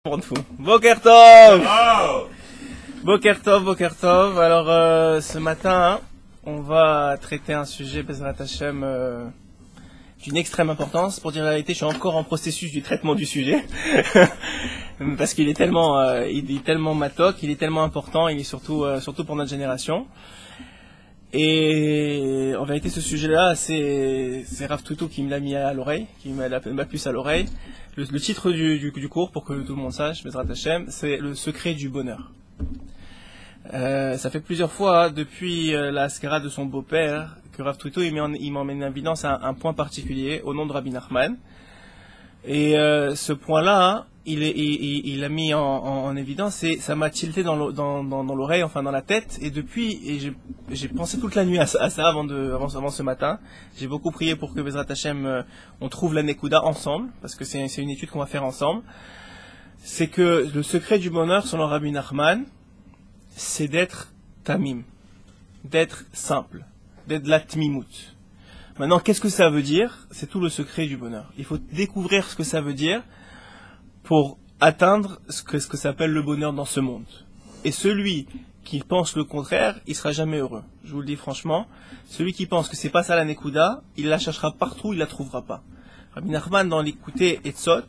Boker Tov! Boker Tov, Boker Tov. Alors, ce matin, on va traiter un sujet, Bezrat Hashem, d'une extrême importance. Pour dire la vérité, je suis encore en processus du traitement du sujet. Parce qu'il est tellement matok, il est tellement important, il est surtout pour notre génération. Et en vérité, ce sujet-là, c'est Rav Toutou qui me l'a mis à l'oreille, qui m'a la puce à l'oreille. Le titre du cours, pour que tout le monde sache, Bezrat Hashem, c'est le secret du bonheur. Ça fait plusieurs fois, depuis la Haskara de son beau-père, que Rav Toutou il m'emmène en évidence un point particulier au nom de Rabbi Nachman. Et ce point-là, il a mis en évidence, et ça m'a tilté dans l'oreille, enfin dans la tête. Et depuis, j'ai pensé toute la nuit à ça avant ce matin. J'ai beaucoup prié pour que Bezrat Hashem, on trouve la Nekuda ensemble, parce que c'est une étude qu'on va faire ensemble. C'est que le secret du bonheur, selon Rabbi Nachman, c'est d'être tamim, d'être simple, d'être la tmimout. Maintenant, qu'est-ce que ça veut dire? C'est tout le secret du bonheur. Il faut découvrir ce que ça veut dire pour atteindre ce que s'appelle le bonheur dans ce monde. Et celui qui pense le contraire, il sera jamais heureux. Je vous le dis franchement, celui qui pense que c'est pas ça la Nekuda, il la cherchera partout, il la trouvera pas. Rabbi Nachman, dans l'écouté Etzot,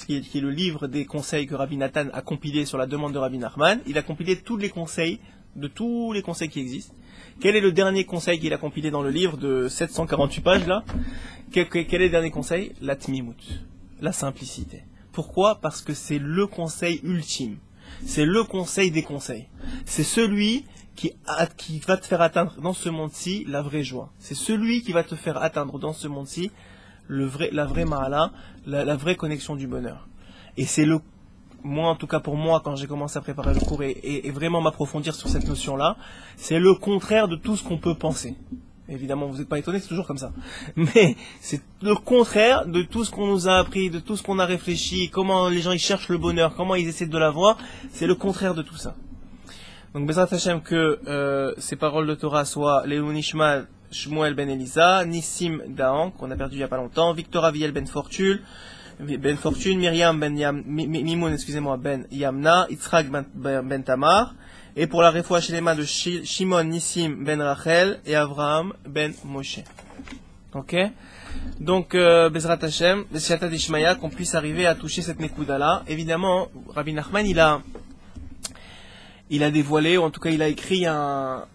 qui est le livre des conseils que Rabbi Nathan a compilé sur la demande de Rabbi Nachman, il a compilé tous les conseils qui existent. Quel est le dernier conseil qu'il a compilé dans le livre de 748 pages là? Quel est le dernier conseil? La tmimout, la simplicité. Pourquoi? Parce que c'est le conseil ultime. C'est le conseil des conseils. C'est celui qui va te faire atteindre dans ce monde-ci la vraie joie. C'est celui qui va te faire atteindre dans ce monde-ci la vraie ma'ala, la vraie connexion du bonheur. Et c'est moi, en tout cas pour moi, quand j'ai commencé à préparer le cours et vraiment m'approfondir sur cette notion-là, c'est le contraire de tout ce qu'on peut penser. Évidemment, vous n'êtes pas étonnés, c'est toujours comme ça. Mais c'est le contraire de tout ce qu'on nous a appris, de tout ce qu'on a réfléchi, comment les gens ils cherchent le bonheur, comment ils essaient de l'avoir, c'est le contraire de tout ça. Donc, Bezrat Hashem, que ces paroles de Torah soient Léon Nishma, Shmuel ben Elisa, Nissim Dahan, qu'on a perdu il n'y a pas longtemps, Victor Aviel ben Fortune, Myriam Mimoun, ben Yamna, Yitzhak ben Tamar, et pour la refoua shelema de Shimon Nissim ben Rachel et Avraham ben Moshe. Ok? Donc, Bezrat Hashem, B'siyata d'Ishmaya, qu'on puisse arriver à toucher cette Nekuda-là. Évidemment, Rabbi Nachman, il a dévoilé, ou en tout cas, il a écrit un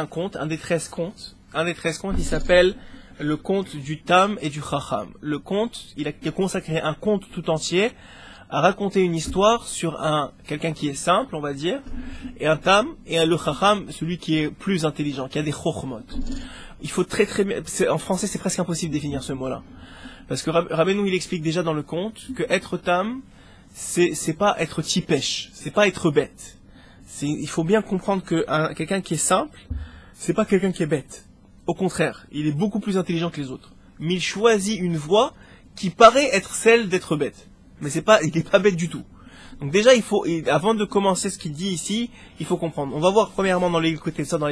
conte, un des 13 contes, il s'appelle le conte du Tam et du Chacham. Le conte, il a consacré un conte tout entier à raconter une histoire sur quelqu'un qui est simple, on va dire, et un Tam, et le Chacham, celui qui est plus intelligent, qui a des Chochmot. Il faut en français, c'est presque impossible de définir ce mot-là. Parce que Rabbeinu, il explique déjà dans le conte que être Tam, c'est pas être tipesh, c'est pas être bête. Il faut bien comprendre que quelqu'un qui est simple, c'est pas quelqu'un qui est bête. Au contraire, il est beaucoup plus intelligent que les autres. Mais il choisit une voie qui paraît être celle d'être bête. Mais il n'est pas bête du tout. Donc déjà, avant de commencer ce qu'il dit ici, il faut comprendre. On va voir premièrement dans les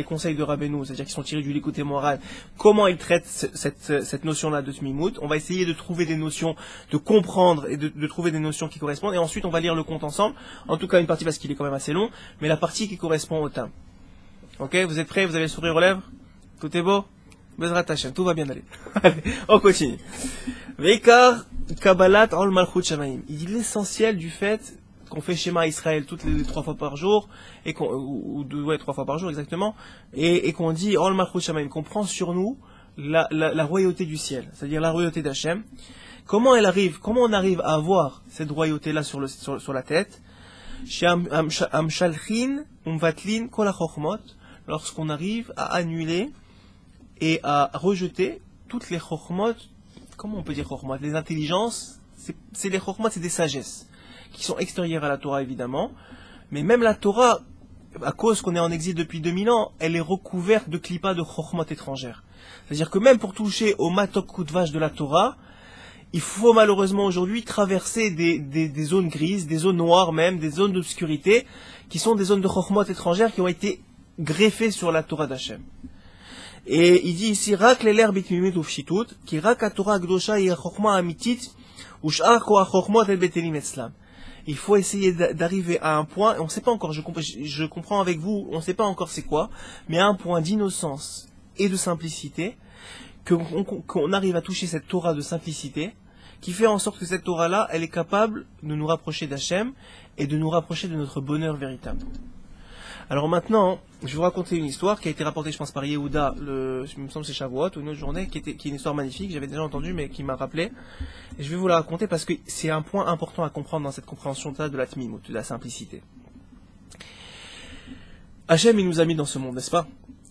conseils de Rabbeinu, c'est-à-dire qui sont tirés du l'écouté moral, comment il traite cette notion-là de Tmimout. On va essayer de trouver des notions, de comprendre et de trouver des notions qui correspondent. Et ensuite, on va lire le conte ensemble. En tout cas, une partie parce qu'il est quand même assez long, mais la partie qui correspond au thème. Ok, vous êtes prêts? Vous avez le sourire aux lèvres? Tout est beau? Bezrat Hashem, tout va bien aller. Allez, on continue. Veikar Kabbalat Ol Malchut Shamayim. Il dit l'essentiel du fait qu'on fait Shema Israël toutes les 3 fois par jour, et 3 fois par jour exactement, et qu'on dit Ol Malchut Shamayim, qu'on prend sur nous la royauté du ciel, c'est-à-dire la royauté d'Hachem. Comment on arrive à avoir cette royauté-là sur la tête? Amshalchin Umvatlin Kol HaChochmot, lorsqu'on arrive à annuler et à rejeter toutes les chokhmot. Comment on peut dire chokhmot? Les intelligences, les chokhmot, c'est des sagesses qui sont extérieures à la Torah évidemment, mais même la Torah, à cause qu'on est en exil depuis 2000 ans, elle est recouverte de clipas de chokhmot étrangères. C'est-à-dire que même pour toucher au matok koutvash de la Torah, il faut malheureusement aujourd'hui traverser des zones grises, des zones noires même, des zones d'obscurité, qui sont des zones de chokhmot étrangères qui ont été greffées sur la Torah d'Hachem. Et il dit ici, Rak l'eler bitmimut ufshitut, ki rak Torah gdosha hi chokhma amitit, ushar ko chokhmot et betelim etzlam. Il faut essayer d'arriver à un point, on ne sait pas encore, je comprends avec vous, on ne sait pas encore c'est quoi, mais à un point d'innocence et de simplicité, qu'on arrive à toucher cette Torah de simplicité, qui fait en sorte que cette Torah-là, elle est capable de nous rapprocher d'Hachem et de nous rapprocher de notre bonheur véritable. Alors maintenant, je vais vous raconter une histoire qui a été rapportée, je pense, par Yehuda, il me semble que c'est Shavuot, ou une autre journée, qui est une histoire magnifique, j'avais déjà entendu, mais qui m'a rappelé. Et je vais vous la raconter parce que c'est un point important à comprendre dans cette compréhension-là de la tmimut, de la simplicité. Hachem, il nous a mis dans ce monde, n'est-ce pas?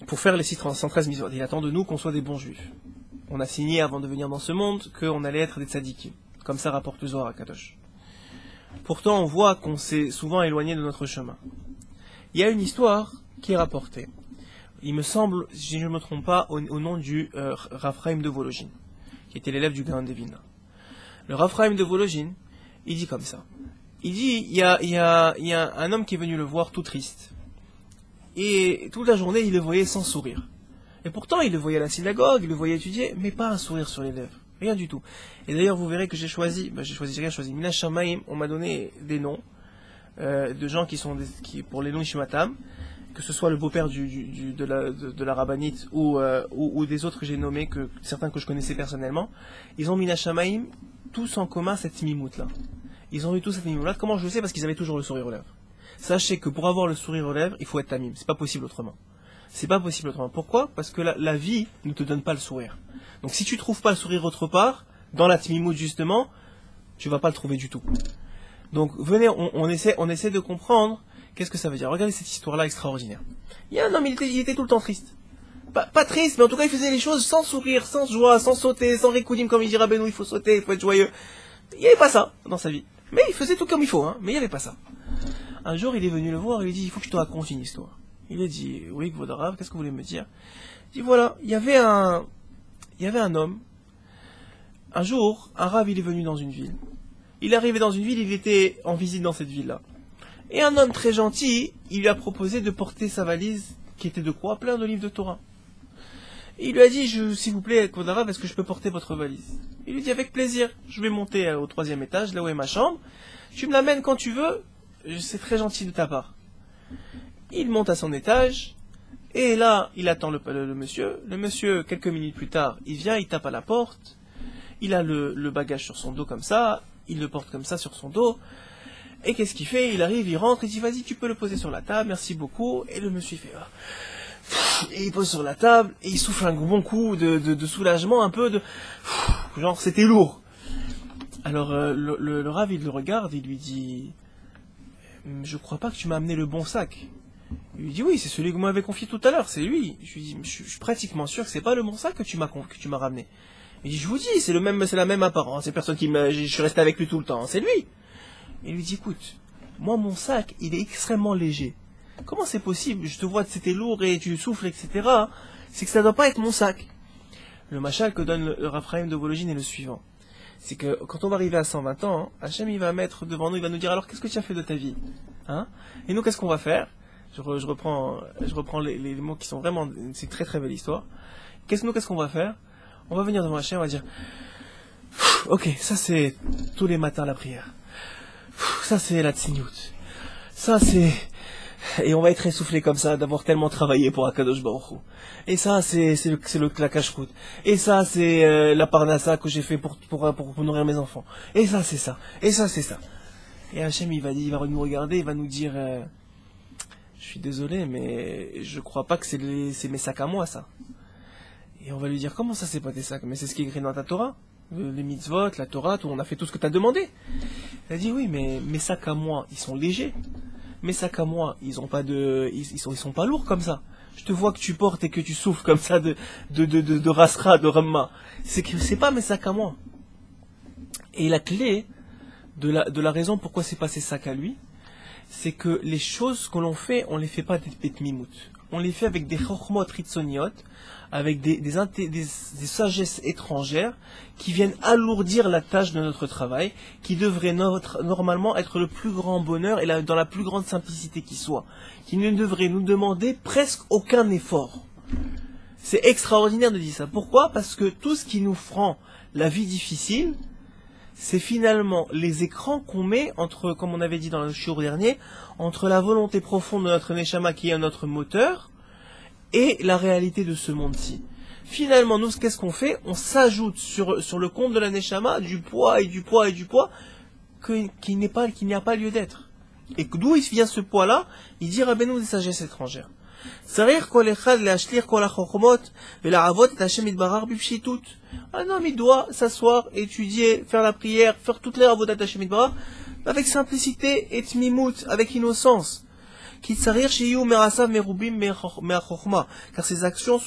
Pour faire les 613 mitzvot. Il attend de nous qu'on soit des bons juifs. On a signé avant de venir dans ce monde qu'on allait être des tzadikim. Comme ça rapporte le Zohar à Kadosh. Pourtant, on voit qu'on s'est souvent éloigné de notre chemin. Il y a une histoire qui est rapportée. Il me semble, si je ne me trompe pas, au nom du Rav Chaim de Volojine, qui était l'élève du Gaon de Vilna. Le Rav Chaim de Volojine, il dit comme ça. Il dit, il y a un homme qui est venu le voir tout triste. Et toute la journée, il le voyait sans sourire. Et pourtant, il le voyait à la synagogue, il le voyait étudier, mais pas un sourire sur les lèvres. Rien du tout. Et d'ailleurs, vous verrez que j'ai choisi Mina Shamaim, on m'a donné des noms de gens qui pour les noms Ishmatam, que ce soit le beau-père de la rabbinite ou des autres que j'ai nommés, certains que je connaissais personnellement. Ils ont Mina Shamaim, tous en commun cette mimoute-là. Ils ont eu tous cette mimoute-là. Comment je le sais? Parce qu'ils avaient toujours le sourire aux lèvres. Sachez que pour avoir le sourire aux lèvres, il faut être tamim. C'est pas possible autrement. C'est pas possible autrement. Pourquoi? Parce que la vie ne te donne pas le sourire. Donc si tu trouves pas le sourire autre part, dans la tmimout justement, tu vas pas le trouver du tout. Donc venez, on essaie de comprendre qu'est-ce que ça veut dire. Regardez cette histoire-là extraordinaire. Il y a un homme, il était tout le temps triste. Pas triste, mais en tout cas il faisait les choses sans sourire, sans joie, sans sauter, sans récoudim comme il dit Rabbeinu, il faut sauter, il faut être joyeux. Il n'y avait pas ça dans sa vie. Mais il faisait tout comme il faut, mais il n'y avait pas ça. Un jour il est venu le voir et il lui dit, il faut que je te raconte une histoire. Il a dit, oui, Kvodarav, qu'est-ce que vous voulez me dire? Il dit, voilà, il y avait un homme. Un jour, un rav, il est venu dans une ville. Il est arrivé dans une ville, il était en visite dans cette ville-là. Et un homme très gentil, il lui a proposé de porter sa valise, qui était de quoi? Plein de livres de Torah. Et il lui a dit, s'il vous plaît, Kvodarav, est-ce que je peux porter votre valise? Il lui dit, avec plaisir, je vais monter au 3e étage, là où est ma chambre. Tu me l'amènes quand tu veux, c'est très gentil de ta part. Il monte à son étage, et là, il attend le monsieur. Le monsieur, quelques minutes plus tard, il vient, il tape à la porte. Il a le bagage sur son dos comme ça, il le porte comme ça sur son dos. Et qu'est-ce qu'il fait? Il arrive, il rentre, il dit, vas-y, tu peux le poser sur la table, merci beaucoup. Et le monsieur, il fait, et il pose sur la table, et il souffle un bon coup de soulagement, un peu genre, c'était lourd. Alors, le rav, il le regarde, il lui dit, je crois pas que tu m'as amené le bon sac. Il lui dit, oui, c'est celui que vous m'avez confié tout à l'heure, c'est lui. Je lui dis, je suis pratiquement sûr que c'est pas le bon sac que tu m'as ramené. Il dit, je vous dis, c'est la même apparence, c'est personne je suis resté avec lui tout le temps, c'est lui. Il lui dit, écoute, moi mon sac, il est extrêmement léger. Comment c'est possible? Je te vois, c'était lourd et tu souffles, etc. C'est que ça doit pas être mon sac. Le machal que donne le Rav Chaim de Volojine est le suivant. C'est que quand on va arriver à 120 ans, Hachem il va mettre devant nous, il va nous dire, alors qu'est-ce que tu as fait de ta vie? Et nous, qu'est-ce qu'on va faire? Je reprends les mots qui sont vraiment, c'est une très très belle histoire. Qu'est-ce qu'on va faire? On va venir devant Hachem, on va dire, ok, ça c'est tous les matins la prière. Ça c'est la tsniout. Ça c'est... Et on va être essoufflé comme ça, d'avoir tellement travaillé pour Akadosh Baruch Hu. Et ça c'est la cache-croûte. Et ça c'est la parnassa que j'ai fait pour nourrir mes enfants. Et ça c'est ça. Et ça c'est ça. Et Hachem il va nous regarder, il va nous dire... je suis désolé, mais je crois pas que c'est mes sacs à moi, ça. Et on va lui dire, comment ça, c'est pas tes sacs? Mais c'est ce qui est écrit dans ta Torah. Les mitzvot, la Torah, on a fait tout ce que tu as demandé. Il a dit, oui, mais mes sacs à moi, ils sont légers. Mes sacs à moi, ils sont pas lourds comme ça. Je te vois que tu portes et que tu souffles comme ça de rasra, de ramma. C'est pas mes sacs à moi. Et la clé de la raison pourquoi c'est pas ses sacs à lui, c'est que les choses que l'on fait, on les fait pas des petmimout. On les fait avec des chokhmot ritsoniot, avec des sagesses étrangères qui viennent alourdir la tâche de notre travail, qui devrait normalement être le plus grand bonheur et dans la plus grande simplicité qui soit, qui ne devrait nous demander presque aucun effort. C'est extraordinaire de dire ça. Pourquoi? Parce que tout ce qui nous rend la vie difficile, c'est finalement les écrans qu'on met entre, comme on avait dit dans le shiur dernier, entre la volonté profonde de notre neshama qui est notre moteur et la réalité de ce monde-ci. Finalement, nous, qu'est-ce qu'on fait? On s'ajoute sur le compte de la neshama du poids et du poids et du poids qu'il n'y a pas lieu d'être. Et d'où il vient ce poids-là? Il dit Rabbeinu des sagesses étrangères. Un homme, il doit s'asseoir, étudier, faire la prière, faire toutes les avodat Hashem Yitbarach, avec simplicité et tmimut, avec innocence. Car ces actions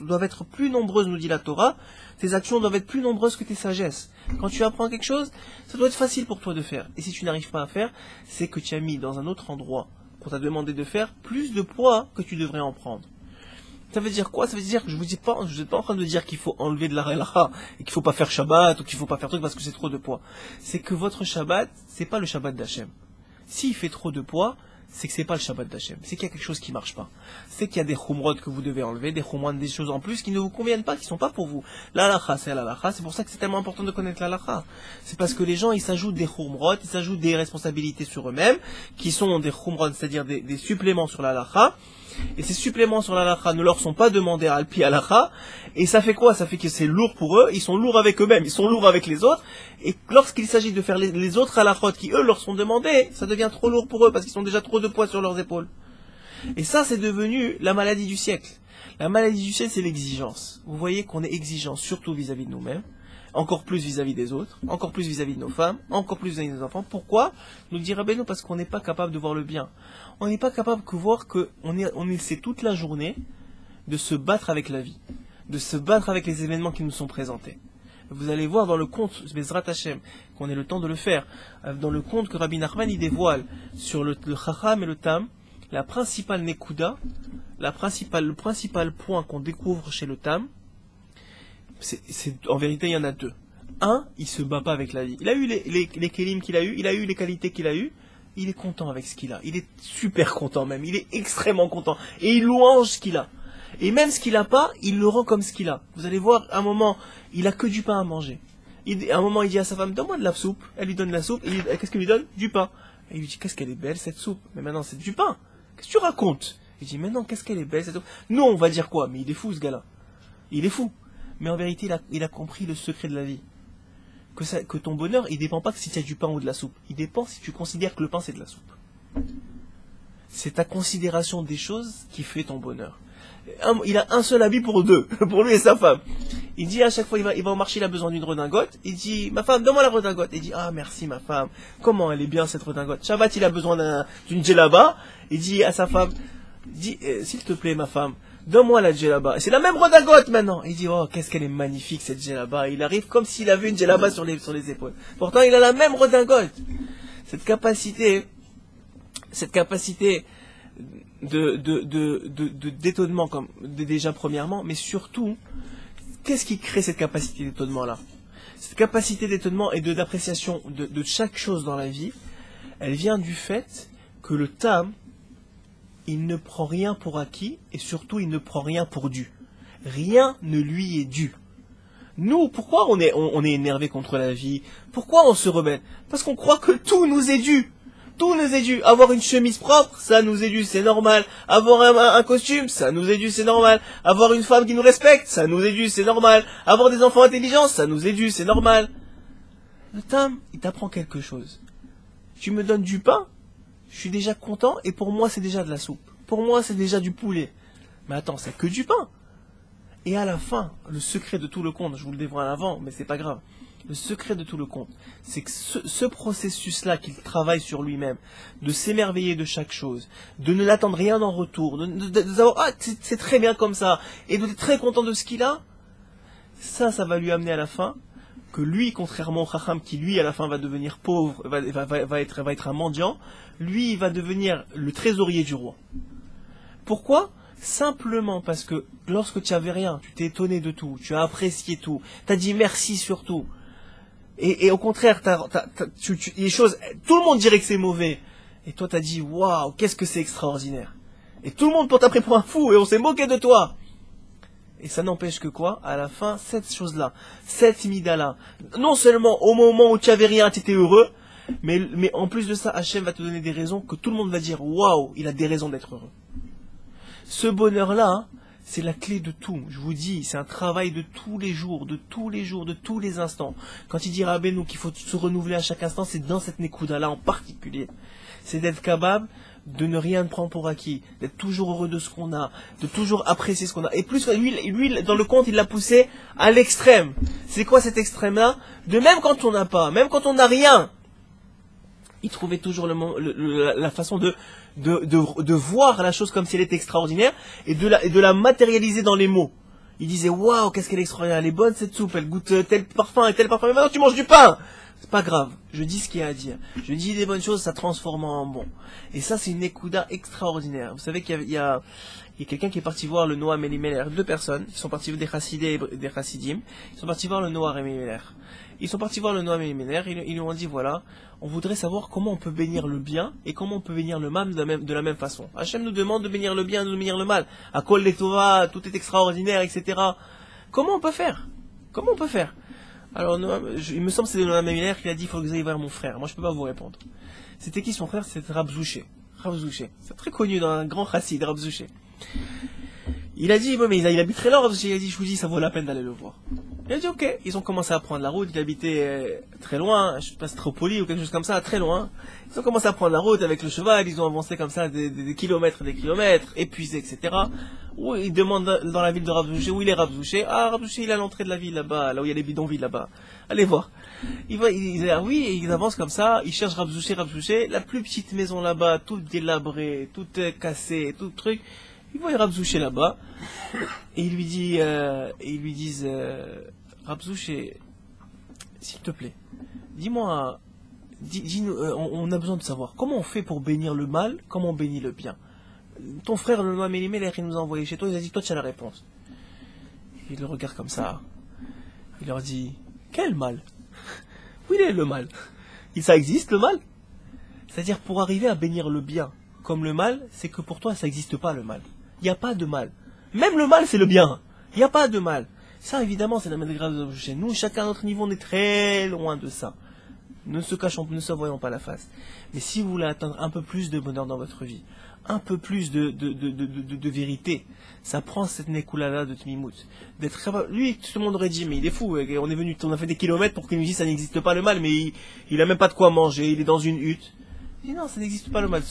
doivent être plus nombreuses, nous dit la Torah, tes actions doivent être plus nombreuses que tes sagesses. Quand tu apprends quelque chose, ça doit être facile pour toi de faire. Et si tu n'arrives pas à faire, c'est que tu as mis dans un autre endroit qu'on t'a demandé de faire plus de poids que tu devrais en prendre. Ça veut dire quoi? Ça veut dire que je vous dis pas, je suis pas en train de dire qu'il faut enlever de la halakha et qu'il faut pas faire Shabbat ou qu'il faut pas faire truc parce que c'est trop de poids. C'est que votre Shabbat, c'est pas le Shabbat d'Hachem. S'il fait trop de poids, c'est que c'est pas le Shabbat d'Hachem. C'est qu'il y a quelque chose qui marche pas. C'est qu'il y a des chumrot que vous devez enlever, des chumrot, des choses en plus qui ne vous conviennent pas, qui sont pas pour vous. L'halakha, c'est l'halakha. C'est pour ça que c'est tellement important de connaître l'halakha. C'est parce que les gens, ils s'ajoutent des chumrot, ils s'ajoutent des responsabilités sur eux-mêmes, qui sont des chumrot, c'est-à-dire des suppléments sur l'halakha. Et ces suppléments sur l'halakha ne leur sont pas demandés à alpi halakha. Et ça fait quoi? Ça fait que c'est lourd pour eux. Ils sont lourds avec eux-mêmes. Ils sont lourds avec les autres. Et lorsqu'il s'agit de faire les autres halakhot qui eux leur sont demandés, ça devient trop lourd pour eux parce qu'ils ont déjà trop de poids sur leurs épaules. Et ça, c'est devenu la maladie du siècle. La maladie du siècle, c'est l'exigence. Vous voyez qu'on est exigeant, surtout vis-à-vis de nous-mêmes. Encore plus vis-à-vis des autres, encore plus vis-à-vis de nos femmes, encore plus vis-à-vis de nos enfants. Pourquoi? Nous dit Rabbeinu, parce qu'on n'est pas capable de voir le bien. On n'est pas capable de voir qu'on essaie toute la journée de se battre avec la vie, de se battre avec les événements qui nous sont présentés. Vous allez voir dans le conte Bezrat Hashem, qu'on ait le temps de le faire, dans le conte que Rabbi Nachman y dévoile sur le Chacham et le Tam, la principale Nekuda, le principal point qu'on découvre chez le Tam, en vérité, il y en a deux. Un, il se bat pas avec la vie. Il a eu les kélim qu'il a eu, il a eu les qualités qu'il a eu, il est content avec ce qu'il a. Il est super content même, il est extrêmement content. Et il louange ce qu'il a. Et même ce qu'il a pas, il le rend comme ce qu'il a. Vous allez voir, à un moment, il a que du pain à manger. À un moment, il dit à sa femme, donne-moi de la soupe. Elle lui donne la soupe, et qu'est-ce qu'il lui donne? Du pain. Et il lui dit, qu'est-ce qu'elle est belle cette soupe. Mais maintenant, c'est du pain. Qu'est-ce que tu racontes? Il dit, mais non, qu'est-ce qu'elle est belle cette soupe. Nous, on va dire quoi? Mais il est fou ce gars-là. Il est fou. Mais en vérité, il a compris le secret de la vie. Que ton bonheur, il dépend pas que si tu as du pain ou de la soupe. Il dépend si tu considères que le pain, c'est de la soupe. C'est ta considération des choses qui fait ton bonheur. Il a un seul habit pour deux, pour lui et sa femme. Il dit à chaque fois, il va au marché, il a besoin d'une redingote. Il dit, ma femme, donne-moi la redingote. Il dit, ah merci ma femme, comment elle est bien cette redingote. Shabbat, il a besoin d'une djellaba. Il dit à sa femme, s'il te plaît ma femme, donne-moi la djellaba. Et c'est la même redingote maintenant. Il dit, oh, qu'est-ce qu'elle est magnifique cette djellaba. Il arrive comme s'il avait une djellaba sur les épaules. Pourtant, il a la même redingote. Cette capacité d'étonnement, comme déjà premièrement, mais surtout, qu'est-ce qui crée cette capacité d'étonnement là? Cette capacité d'étonnement et d'appréciation de chaque chose dans la vie, elle vient du fait que le Tam, il ne prend rien pour acquis et surtout il ne prend rien pour dû. Rien ne lui est dû. Nous, pourquoi on est énervé contre la vie? Pourquoi on se rebelle? Parce qu'on croit que tout nous est dû. Tout nous est dû. Avoir une chemise propre, ça nous est dû, c'est normal. Avoir un costume, ça nous est dû, c'est normal. Avoir une femme qui nous respecte, ça nous est dû, c'est normal. Avoir des enfants intelligents, ça nous est dû, c'est normal. Le Tam, il t'apprend quelque chose. Tu me donnes du pain, je suis déjà content, et pour moi, c'est déjà de la soupe. Pour moi, c'est déjà du poulet. Mais attends, c'est que du pain. Et à la fin, le secret de tout le conte, je vous le dévoile avant, mais c'est pas grave. Le secret de tout le conte, c'est que ce processus-là qu'il travaille sur lui-même, de s'émerveiller de chaque chose, de ne l'attendre rien en retour, de savoir, ah, c'est très bien comme ça, et d'être très content de ce qu'il a, ça va lui amener à la fin, que lui, contrairement au Chacham, qui lui, à la fin, va devenir pauvre, va être un mendiant, lui, il va devenir le trésorier du roi. Pourquoi ? Simplement parce que lorsque tu n'avais rien, tu t'es étonné de tout, tu as apprécié tout, tu as dit merci sur tout. Et au contraire, les choses, tout le monde dirait que c'est mauvais. Et toi, tu as dit, waouh, qu'est-ce que c'est extraordinaire. Et tout le monde t'a pris pour un fou et on s'est moqué de toi. Et ça n'empêche que quoi? À la fin, cette chose-là, cette mida-là, non seulement au moment où tu avais rien, tu étais heureux, mais en plus de ça, Hachem va te donner des raisons que tout le monde va dire, waouh, il a des raisons d'être heureux. Ce bonheur-là, hein, c'est la clé de tout. Je vous dis, c'est un travail de tous les jours, de tous les instants. Quand il dit Rabbeinu qu'il faut se renouveler à chaque instant, c'est dans cette Nekuda-là en particulier. C'est d'être capable de ne rien prendre pour acquis, d'être toujours heureux de ce qu'on a, de toujours apprécier ce qu'on a. Et plus, lui, dans le conte, il l'a poussé à l'extrême. C'est quoi cet extrême-là? De même quand on n'a pas, même quand on n'a rien, il trouvait toujours la façon de voir la chose comme si elle était extraordinaire et de la matérialiser dans les mots. Il disait, waouh, qu'est-ce qu'elle est extraordinaire, elle est bonne cette soupe, elle goûte tel parfum et tel parfum, mais maintenant tu manges du pain! C'est pas grave, je dis ce qu'il y a à dire. Je dis des bonnes choses, ça transforme en bon. Et ça, c'est une écouda extraordinaire. Vous savez qu'il y a quelqu'un qui est parti voir le Noam Elimelech, 2 personnes, qui sont partis des Chassidés et des Chassidim, ils sont partis voir le Noam Elimelech. Ils sont partis voir le Noam Elimelech, ils lui ont dit, voilà, on voudrait savoir comment on peut bénir le bien et comment on peut bénir le mal de la même façon. Hachem nous demande de bénir le bien et de bénir le mal. À Kol Letova, tout est extraordinaire, etc. Comment on peut faire? Comment on peut faire? Alors, il me semble que c'est le Noam Elimelech qui a dit, il faut que vous ayez voir mon frère. Moi, je peux pas vous répondre. C'était qui son frère? C'était Rav Zouché. Rav Zouché. C'est très connu dans un grand chassid, Rav Zouché. Il a dit, mais il habite très loin, Rav Zouché. Il a dit, je vous dis, ça vaut la peine d'aller le voir. Il a dit, ok. Ils ont commencé à prendre la route. Il habitait très loin, je sais pas, Stropoli ou quelque chose comme ça, très loin. Ils ont commencé à prendre la route avec le cheval. Ils ont avancé comme ça des kilomètres, épuisés, etc. Où il demande dans la ville de Rav Zouché, où il est Rav Zouché? Ah, Rav Zouché, il est à l'entrée de la ville là-bas, là où il y a les bidonvilles là-bas. Allez voir. Oui, et ils avancent comme ça, ils cherchent Rav Zouché, la plus petite maison là-bas, toute délabrée, toute cassée, tout truc. Ils voient Rav Zouché là-bas, et ils lui disent, Rav Zouché, s'il te plaît, dis-moi, dis-nous, on a besoin de savoir, comment on fait pour bénir le mal, comment on bénit le bien? Ton frère, le Noam Elimelech, il nous a envoyé chez toi, il a dit, toi tu as la réponse. Il le regarde comme ça, il leur dit, quel mal? Où il est le mal? Ça existe le mal? C'est-à-dire pour arriver à bénir le bien comme le mal, c'est que pour toi ça n'existe pas le mal. Il n'y a pas de mal. Même le mal c'est le bien. Il n'y a pas de mal. Ça évidemment c'est la main grave chez nous. Chacun à notre niveau on est très loin de ça. Ne se cachons, ne se voyons pas la face. Mais si vous voulez atteindre un peu plus de bonheur dans votre vie, un peu plus de vérité, ça prend cette Nekulala de Tmimout. Lui, tout le monde aurait dit, mais il est fou, on a fait des kilomètres pour qu'il nous dise ça n'existe pas le mal, mais il a même pas de quoi manger, il est dans une hutte. Il dit non, ça n'existe pas le mal.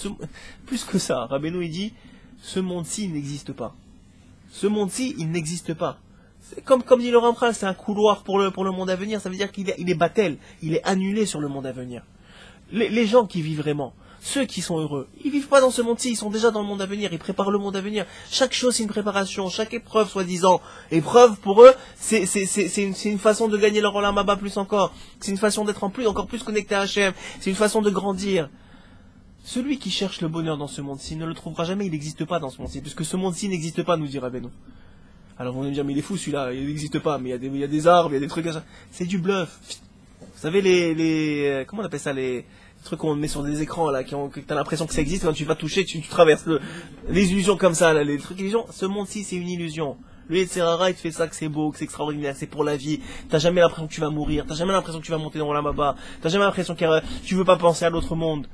Plus que ça, Rabbeinu il dit, ce monde-ci il n'existe pas. Ce monde-ci il n'existe pas. C'est comme dit Laurent Pral, c'est un couloir pour le monde à venir, ça veut dire qu'il est battel, il est annulé sur le monde à venir. Les gens qui vivent vraiment, ceux qui sont heureux, ils vivent pas dans ce monde-ci, ils sont déjà dans le monde à venir, ils préparent le monde à venir. Chaque chose c'est une préparation, chaque épreuve soi-disant, épreuve pour eux, c'est une façon de gagner leur Olam Haba plus encore. C'est une façon d'être encore plus connecté à Hachem, c'est une façon de grandir. Celui qui cherche le bonheur dans ce monde-ci ne le trouvera jamais, il n'existe pas dans ce monde-ci, puisque ce monde-ci n'existe pas, nous dit Rabbeinu. Alors vous allez me dire, mais il est fou celui-là, il n'existe pas, mais il y a des arbres, il y a des trucs comme ça. C'est du bluff. Vous savez comment on appelle ça, les trucs qu'on met sur des écrans là, que t'as l'impression que ça existe, quand tu vas toucher, tu traverses les illusions comme ça, là, les trucs illusions. Ce monde-ci, c'est une illusion. Le Yetzirara, il te fait ça, que c'est beau, que c'est extraordinaire, c'est pour la vie. T'as jamais l'impression que tu vas mourir, t'as jamais l'impression que tu vas monter dans la Baba, t'as jamais l'impression que tu veux pas penser à l'autre monde.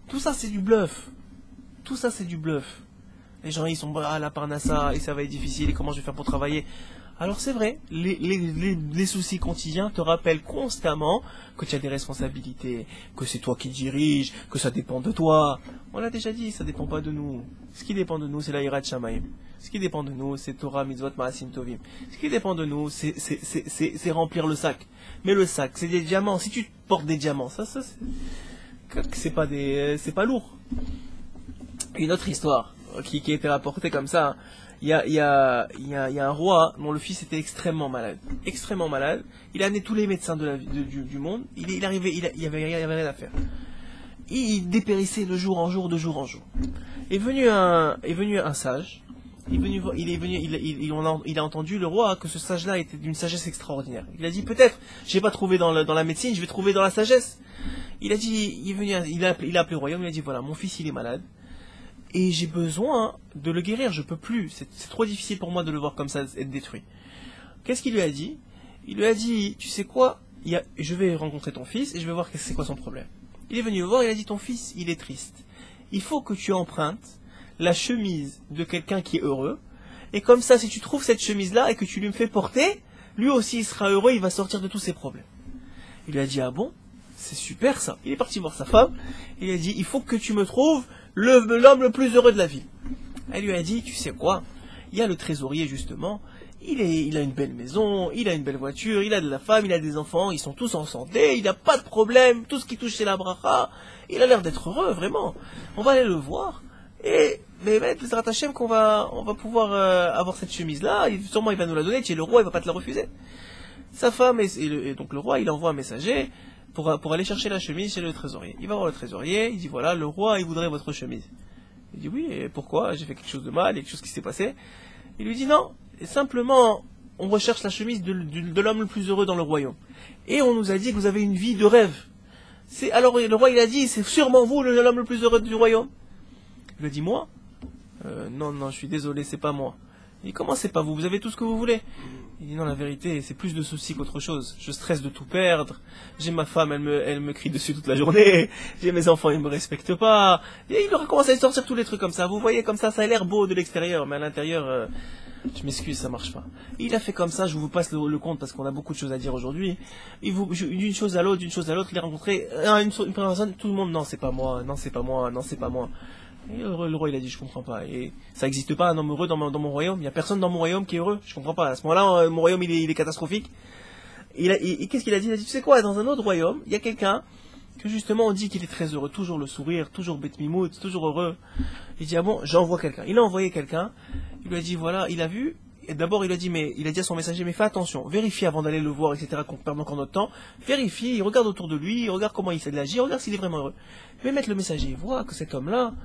Tout ça, c'est du bluff. Tout ça, c'est du bluff. Les gens, ils sont à la Parnassa, et ça va être difficile, et comment je vais faire pour travailler? Alors c'est vrai, les soucis quotidiens te rappellent constamment que tu as des responsabilités, que c'est toi qui diriges, que ça dépend de toi. On l'a déjà dit, ça dépend pas de nous. Ce qui dépend de nous, c'est la Yirat Shamayim. Ce qui dépend de nous, c'est Torah, Mitzvot, Ma'asim Tovim. Ce qui dépend de nous, c'est remplir le sac. Mais le sac, c'est des diamants. Si tu portes des diamants, c'est pas lourd. Une autre histoire qui a été rapportée comme ça. Hein. Il y a un roi dont le fils était extrêmement malade. Extrêmement malade. Il a amené tous les médecins du monde. Il y avait rien à faire. Il dépérissait de jour en jour. Est venu un sage. Il a entendu le roi que ce sage-là était d'une sagesse extraordinaire. Il a dit peut-être, j'ai pas trouvé dans la médecine, je vais trouver dans la sagesse. Il a dit, il a appelé le royaume, il a dit voilà, mon fils il est malade. et j'ai besoin de le guérir, je peux plus, c'est trop difficile pour moi de le voir comme ça, être détruit. Qu'est-ce qu'il lui a dit? Il lui a dit, tu sais quoi, je vais rencontrer ton fils et je vais voir c'est quoi son problème. Il est venu le voir, il a dit, ton fils, il est triste. Il faut que tu empruntes la chemise de quelqu'un qui est heureux, et comme ça, si tu trouves cette chemise-là et que tu lui fais porter, lui aussi il sera heureux, il va sortir de tous ses problèmes. Il lui a dit, ah bon? C'est super ça. Il est parti voir sa femme, il lui a dit, il faut que tu me trouves l'homme le plus heureux de la ville. Elle lui a dit, tu sais quoi, il y a le trésorier justement, il a une belle maison, il a une belle voiture, il a de la femme, il a des enfants, ils sont tous en santé, il n'a pas de problème, tout ce qui touche c'est la bracha, il a l'air d'être heureux, vraiment. On va aller le voir, et mais Bezrat Hashem on va pouvoir avoir cette chemise-là, sûrement il va nous la donner, tu es le roi, il va pas te la refuser. Sa femme, et donc le roi, il envoie un messager pour aller chercher la chemise chez le trésorier. Il va voir le trésorier, il dit voilà, le roi, il voudrait votre chemise. Il dit oui, et pourquoi? J'ai fait quelque chose de mal, il y a quelque chose qui s'est passé. Il lui dit non, simplement, on recherche la chemise de l'homme le plus heureux dans le royaume. Et on nous a dit que vous avez une vie de rêve. Alors le roi, il a dit, c'est sûrement vous l'homme le plus heureux du royaume. Il lui a dit moi? Non, je suis désolé, c'est pas moi. Il dit comment c'est pas vous? Vous avez tout ce que vous voulez? Il dit non, la vérité, c'est plus de soucis qu'autre chose. Je stresse de tout perdre. J'ai ma femme, elle me crie dessus toute la journée. J'ai mes enfants, ils me respectent pas. Et il aurait commencé à sortir tous les trucs comme ça. Vous voyez, comme ça a l'air beau de l'extérieur, mais à l'intérieur, je m'excuse, ça marche pas. Et il a fait comme ça, je vous passe le compte parce qu'on a beaucoup de choses à dire aujourd'hui. D'une chose à l'autre, il a rencontré une personne, tout le monde, non, c'est pas moi. Et le roi, il a dit, je comprends pas. Et ça n'existe pas un homme heureux dans mon royaume. Il n'y a personne dans mon royaume qui est heureux. Je comprends pas. À ce moment-là, mon royaume, il est catastrophique. Et qu'est-ce qu'il a dit? Il a dit, tu sais quoi, dans un autre royaume, il y a quelqu'un que justement on dit qu'il est très heureux. Toujours le sourire, toujours bête mimoute, toujours heureux. Il dit, ah bon, j'envoie quelqu'un. Il a envoyé quelqu'un. Il lui a dit, voilà, il a vu. Et d'abord, il a dit à son messager, mais fais attention, vérifie avant d'aller le voir, etc., qu'on perd encore notre temps. Vérifie, il regarde autour de lui, il regarde comment il agit, regarde s'il est vraiment heureux. Mais mettre le messager, il voit que cet homme-là,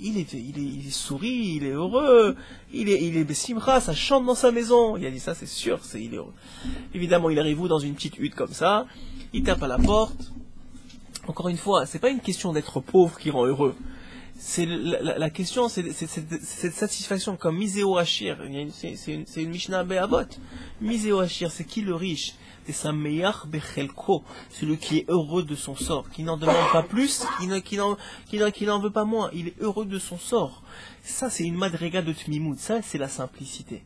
il sourit, il est heureux, il est bessimra, ça chante dans sa maison. Il a dit ça, c'est sûr, il est heureux. Évidemment, il arrive dans une petite hutte comme ça, il tape à la porte. Encore une fois, c'est pas une question d'être pauvre qui rend heureux. C'est la question, c'est cette satisfaction comme Miséo Hachir. C'est une Mishnah Be'avot. Miséo Hachir, c'est qui le riche? C'est Sameyach Bechelko, celui qui est heureux de son sort, qui n'en demande pas plus, qui n'en veut pas moins. Il est heureux de son sort. Ça, c'est une madriga de Tmimoud. Ça, c'est la simplicité.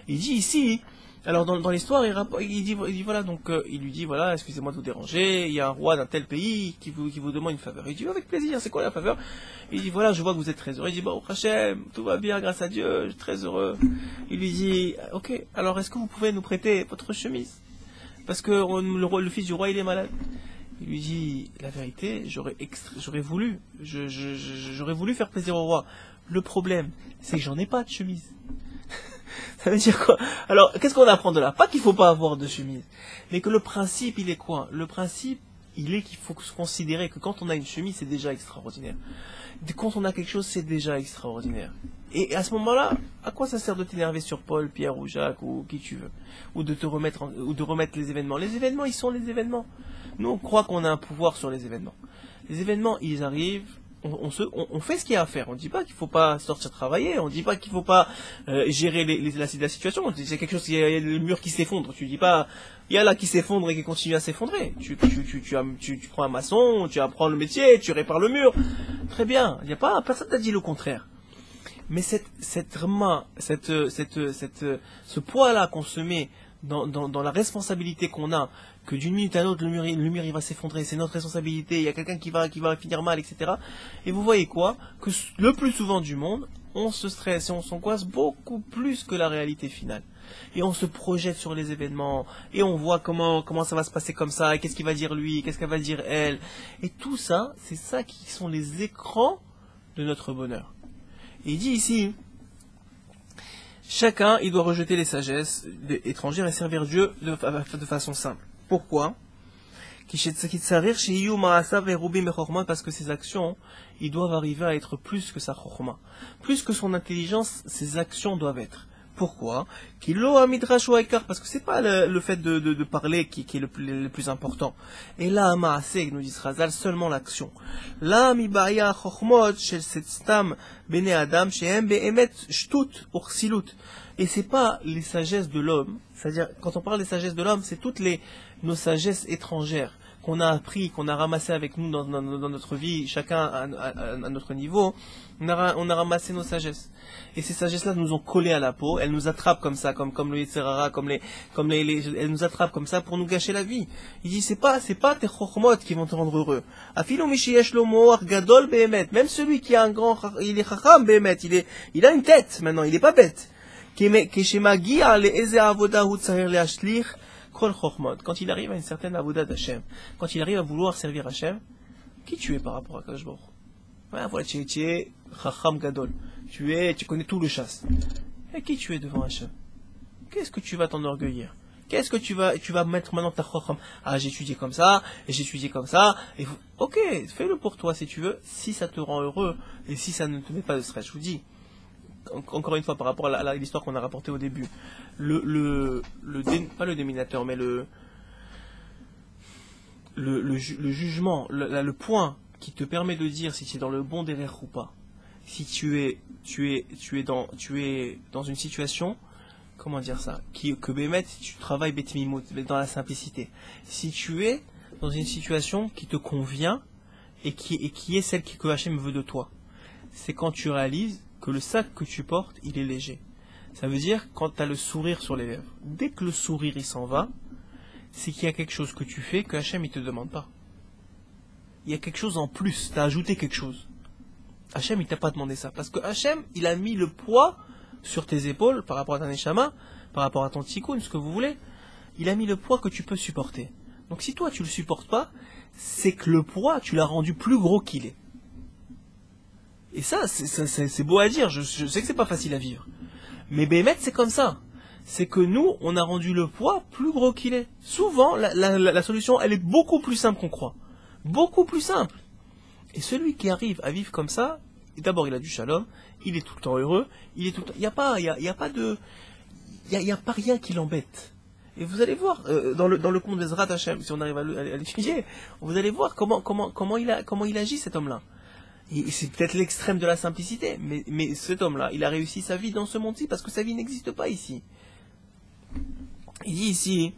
Il dit ici. Alors dans l'histoire, il dit voilà, donc il lui dit voilà, excusez-moi de vous déranger, il y a un roi d'un tel pays qui vous demande une faveur. Il dit avec plaisir, c'est quoi la faveur? Il dit voilà, je vois que vous êtes très heureux. Il dit bon, Hachem, tout va bien grâce à Dieu, je suis très heureux. Il lui dit ok, alors est-ce que vous pouvez nous prêter votre chemise? Parce que le fils du roi il est malade. Il lui dit la vérité, j'aurais voulu faire plaisir au roi. Le problème, c'est que j'en ai pas de chemise. Ça veut dire quoi? Alors, qu'est-ce qu'on apprend de là? Pas qu'il faut pas avoir de chemise, mais que le principe, il est quoi? Le principe, il est qu'il faut se considérer que quand on a une chemise, c'est déjà extraordinaire. Quand on a quelque chose, c'est déjà extraordinaire. Et à ce moment-là, à quoi ça sert de t'énerver sur Paul, Pierre ou Jacques ou qui tu veux? Ou de remettre les événements? Les événements, ils sont les événements. Nous, on croit qu'on a un pouvoir sur les événements. Les événements, ils arrivent. On fait ce qu'il y a à faire. On ne dit pas qu'il ne faut pas sortir travailler. On ne dit pas qu'il ne faut pas gérer la situation. On dit c'est quelque chose, il y a le mur qui s'effondre. Tu dis pas, il y a là qui s'effondre et qui continue à s'effondrer. Tu prends un maçon, tu apprends le métier, tu répares le mur. Très bien. Il y a pas, personne t'a dit le contraire. Mais ce poids-là qu'on se met dans la responsabilité qu'on a, que d'une minute à l'autre, le mur il va s'effondrer, c'est notre responsabilité, il y a quelqu'un qui va finir mal, etc. Et vous voyez quoi? Que le plus souvent du monde, on se stresse et on s'angoisse beaucoup plus que la réalité finale. Et on se projette sur les événements, et on voit comment ça va se passer comme ça, et qu'est-ce qu'il va dire lui, qu'est-ce qu'elle va dire elle. Et tout ça, c'est ça qui sont les écrans de notre bonheur. Et il dit ici, chacun, il doit rejeter les sagesses étrangères et servir Dieu de façon simple. Pourquoi? Parce que ses actions, ils doivent arriver à être plus que sa chorma. Plus que son intelligence, ses actions doivent être. Pourquoi? Kilo amidrash ou aikar, parce que c'est pas le fait de parler qui est le plus important. Et là, ma'aseh, nous dit Razal, seulement l'action. Là, mibaya chokhmot shel setstam bene adam shehem be'emet shtut ursilut. Et c'est pas les sagesses de l'homme, c'est-à-dire, quand on parle des sagesses de l'homme, c'est toutes nos sagesses étrangères qu'on a appris, qu'on a ramassé avec nous dans notre vie, chacun à notre niveau, on a ramassé nos sagesses. Et ces sagesses-là nous ont collé à la peau, elles nous attrapent comme ça, comme le Yetzirara, elles nous attrapent comme ça pour nous gâcher la vie. Il dit, c'est pas tes chokhmot qui vont te rendre heureux. Afilu mishiyesh lo moar gadol behemet, même celui qui a un grand, il est chacham behemet, il a une tête maintenant, il est pas bête. Keshemagia le eze avoda hu tsaher leashlich, quand il arrive à une certaine avoda d'Hachem, quand il arrive à vouloir servir Hachem, qui tu es par rapport à Kadosh Baruch Hu? Voilà, tu es Chacham Gadol, tu connais tout le chasse. Et qui tu es devant Hachem? Qu'est-ce que tu vas t'enorgueillir? Qu'est-ce que tu vas mettre maintenant ta Chacham? Ah, j'ai étudié comme ça, et j'ai étudié comme ça, et ok, fais-le pour toi si tu veux, si ça te rend heureux, et si ça ne te met pas de stress, je vous dis. Encore une fois, par rapport à l'histoire qu'on a rapportée au début, pas le déminateur, mais le jugement, le point qui te permet de dire si tu es dans le bon derrière ou pas, si tu es dans une situation, comment dire ça, que Bémet, tu travailles Betmimout, dans la simplicité. Si tu es dans une situation qui te convient et qui est celle que Hachem veut de toi, c'est quand tu réalises que le sac que tu portes, il est léger. Ça veut dire quand tu as le sourire sur les lèvres. Dès que le sourire il s'en va, c'est qu'il y a quelque chose que tu fais que Hachem il te demande pas. Il y a quelque chose en plus, tu as ajouté quelque chose. Hachem il t'a pas demandé ça. Parce que Hachem il a mis le poids sur tes épaules par rapport à ta neshama, par rapport à ton tikkun, ce que vous voulez. Il a mis le poids que tu peux supporter. Donc si toi tu le supportes pas, c'est que le poids tu l'as rendu plus gros qu'il est. Et ça, c'est beau à dire, je sais que c'est pas facile à vivre. Mais Bémet, c'est comme ça. C'est que nous, on a rendu le poids plus gros qu'il est. Souvent, la solution, elle est beaucoup plus simple qu'on croit. Beaucoup plus simple. Et celui qui arrive à vivre comme ça, d'abord il a du shalom, il est tout le temps heureux, il n'y a pas rien qui l'embête. Et vous allez voir, dans le conte de Ezrat Hashem, si on arrive à l'étudier, vous allez voir comment il agit cet homme-là. Et c'est peut-être l'extrême de la simplicité, mais cet homme-là, il a réussi sa vie dans ce monde-ci parce que sa vie n'existe pas ici. Il dit ici,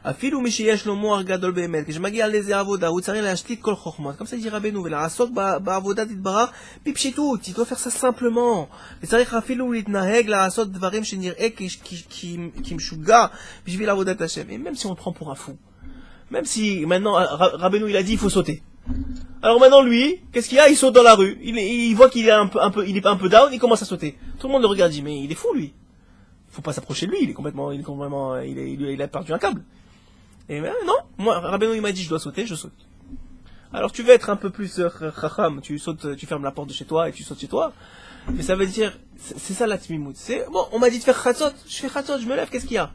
Afilu mishiyesh lo moar gadol behemet, keshmagia leze avoda, hu tzarich leashlit kol chokhmot. Comme ça dit Rabbeinu, velarasok ba'avodat yitbarach, pipshitut, il doit faire ça simplement. Tzarich afilu litnaheg larasot dvarim shenir'eh ki mshuga bishvil avodat Hashem. Et même si on le prend pour un fou, même si maintenant Rabbeinu il a dit il faut sauter. Alors maintenant lui, qu'est-ce qu'il y a? Il saute dans la rue. Il voit qu'il est un peu down, il commence à sauter. Tout le monde le regarde, dit mais il est fou lui. Faut pas s'approcher de lui, il a perdu un câble. Et non, moi Rabbeinu il m'a dit je dois sauter, je saute. Alors tu veux être un peu plus chacham, tu sautes, tu fermes la porte de chez toi et tu sautes chez toi. Mais ça veut dire, c'est ça la tmimout. C'est bon, on m'a dit de faire chatzot, je fais chatzot, je me lève, qu'est-ce qu'il y a?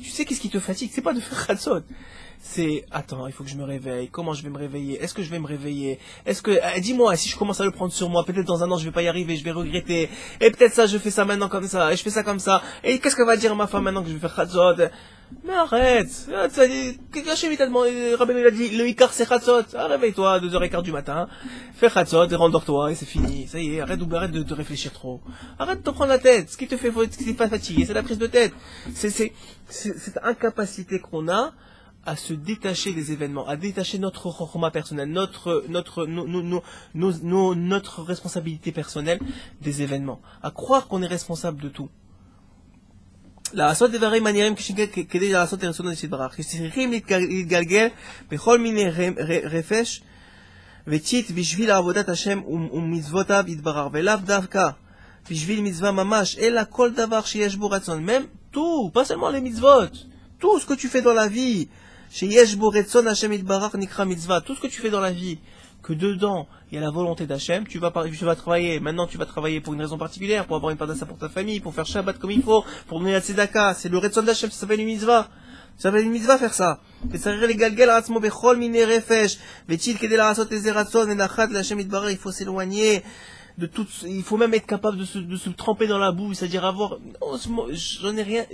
Tu sais qu'est-ce qui te fatigue? C'est pas de faire chatzot. C'est, attends, il faut que je me réveille. Comment je vais me réveiller? Est-ce que je vais me réveiller? Dis-moi, si je commence à le prendre sur moi, peut-être dans un an je vais pas y arriver, je vais regretter. Et peut-être ça, je fais ça maintenant comme ça, et je fais ça comme ça. Et qu'est-ce que va dire ma femme maintenant que je vais faire chatzot? Mais arrête! Hachem t'a demandé, Rabbeinu il a dit, le ikar c'est chatzot. Ah, réveille-toi, 2h15 du matin. Fais chatzot et rendors-toi, et c'est fini. Ça y est, arrête de réfléchir trop. Arrête de te prendre la tête. Ce qui te fait pas fatiguer, c'est la prise de tête. C'est cette incapacité qu'on a à se détacher des événements, à détacher notre chorma personnel, notre responsabilité personnelle des événements, à croire qu'on est responsable de tout. לעשות דברים מעניינים כדי לעשות רצונו יתברך. שצריכים להתגלגל בכל מיני רפש וציט בשביל עבודת השם ומצוותיו יתברך, ולאו דווקא בשביל מצווה ממש, אלא כל דבר שיש בו רצון. Même tout, pas seulement les mitzvot, tout ce que tu fais dans la vie, שיש בו רצון השם יתברך נקרא מצווה. Tout ce que tu fais dans la vie, que dedans il y a la volonté d'Hachem, tu vas travailler, maintenant tu vas travailler pour une raison particulière, pour avoir une part d'assa pour ta famille, pour faire Shabbat comme il faut, pour donner la tzedaka, c'est le Retzon d'Hachem, ça s'appelle une mitzvah. Ça s'appelle une mitzvah faire ça. Il faut s'éloigner il faut même être capable de se tremper dans la boue, c'est-à-dire avoir, j'en ai rien,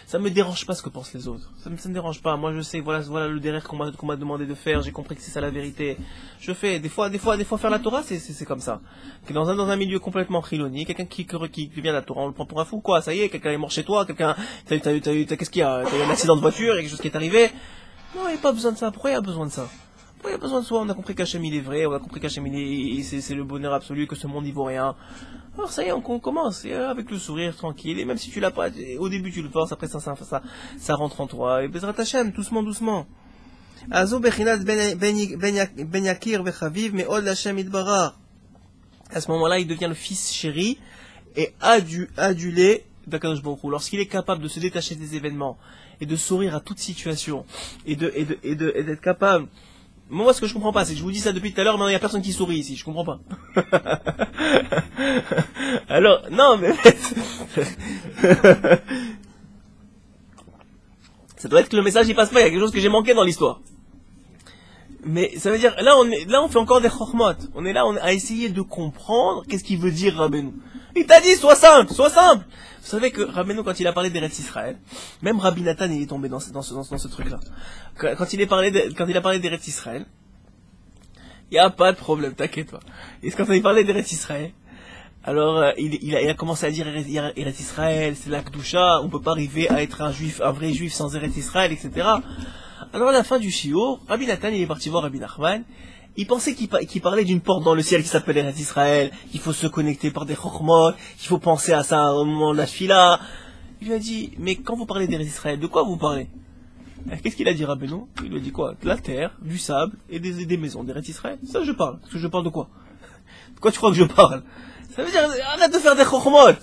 ça me dérange pas ce que pensent les autres. Ça me dérange pas. Moi, je sais, voilà le derrière qu'on m'a demandé de faire. J'ai compris que c'est ça la vérité. Je fais, des fois, faire la Torah, c'est comme ça. Dans un milieu complètement chiloni, quelqu'un qui vient de la Torah, on le prend pour un fou, quoi. Ça y est, quelqu'un est mort chez toi, qu'est-ce qu'il y a? T'as eu un accident de voiture, il y a quelque chose qui est arrivé. Non, il n'y a pas besoin de ça. Pourquoi il y a besoin de ça? Il y a besoin de soi, on a compris qu'Hachem il est vrai, on a compris qu'Hachem c'est le bonheur absolu, que ce monde il vaut rien. Alors ça y est, on commence, avec le sourire tranquille, et même si tu l'as pas, au début tu le forces, après ça rentre en toi, et Bezrat Hachem, doucement. Azo bechinat ben yakir vechaviv me'od l'Hachem idbarar. À ce moment-là, il devient le fils chéri et adulé d'Akadosh Baruch Hu. Lorsqu'il est capable de se détacher des événements, et de sourire à toute situation, et d'être capable. Moi, ce que je comprends pas, c'est que je vous dis ça depuis tout à l'heure, mais il y a personne qui sourit ici, je comprends pas. Alors, non, mais... ça doit être que le message il passe pas, il y a quelque chose que j'ai manqué dans l'histoire. Mais ça veut dire, là on fait encore des chormot. On est là, à essayer de comprendre qu'est-ce qu'il veut dire Rabbeinu. Il t'a dit, sois simple. Vous savez que Rabbeinu, quand il a parlé d'Eretz Israël, même Rabbi Nathan il est tombé dans ce truc-là. Quand il a parlé d'Eretz Israël, il n'y a pas de problème, t'inquiète pas. Et quand il parlait d'Eretz Israël, alors il a commencé à dire Eretz Israël, c'est la Kedusha, on peut pas arriver à être un vrai juif sans Eretz Israël, etc. Alors à la fin du shiur, Rabbi Nathan il est parti voir Rabbi Nachman. Il pensait qu'il parlait d'une porte dans le ciel qui s'appelle Eretz Israël, qu'il faut se connecter par des chormot, qu'il faut penser à ça au moment de la fila. Il lui a dit, mais quand vous parlez d'Eretz Israël, de quoi vous parlez? Qu'est-ce qu'il a dit Rabbeinu? Il lui a dit quoi? De la terre, du sable et des maisons d'Eretz Israël. Ça je parle. Parce que je parle de quoi? De quoi tu crois que je parle? Ça veut dire, arrête de faire des chormot.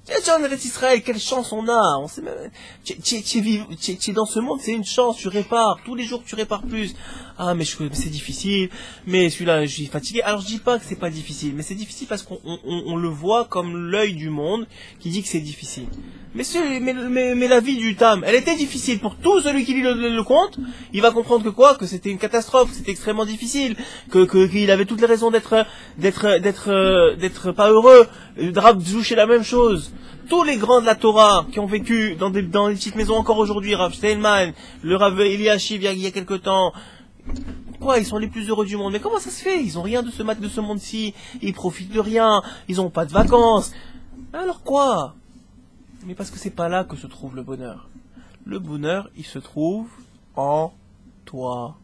Tiens, en Eretz Israël, quelle chance on a. On sait même, tu es dans ce monde, c'est une chance, tu répares. Tous les jours tu répares plus. Ah, mais c'est difficile. Mais celui-là, je suis fatigué. Alors je dis pas que c'est pas difficile, mais c'est difficile parce qu'on le voit comme l'œil du monde qui dit que c'est difficile. Mais la vie du Tam, elle était difficile pour tout celui qui lit le conte. Il va comprendre que c'était une catastrophe, que c'était extrêmement difficile, qu'il avait toutes les raisons d'être pas heureux. Rav Zouché la même chose. Tous les grands de la Torah qui ont vécu dans des petites maisons encore aujourd'hui, Rav Steinman, le Rav Eliashiv il y a quelque temps. Quoi, ils sont les plus heureux du monde. Mais comment ça se fait? Ils ont rien de ce monde-ci. Ils profitent de rien. Ils ont pas de vacances. Alors quoi? Mais parce que c'est pas là que se trouve le bonheur. Le bonheur, il se trouve en toi.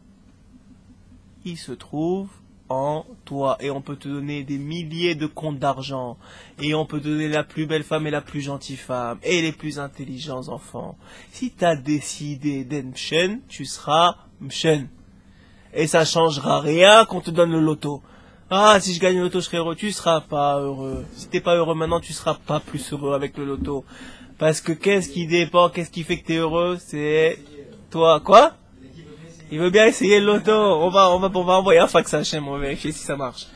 Il se trouve en toi. Et on peut te donner des milliers de comptes d'argent. Et on peut te donner la plus belle femme et la plus gentille femme. Et les plus intelligents enfants. Si t'as décidé d'être mchen, tu seras mchen. Et ça changera rien qu'on te donne le loto. Ah, si je gagne le loto, je serai heureux. Tu seras pas heureux. Si t'es pas heureux maintenant, tu seras pas plus heureux avec le loto. Parce que qu'est-ce qui dépend, qu'est-ce qui fait que t'es heureux? C'est toi. Quoi? Il veut bien essayer le loto. On va envoyer un fax à Hachem, on va vérifier si ça marche.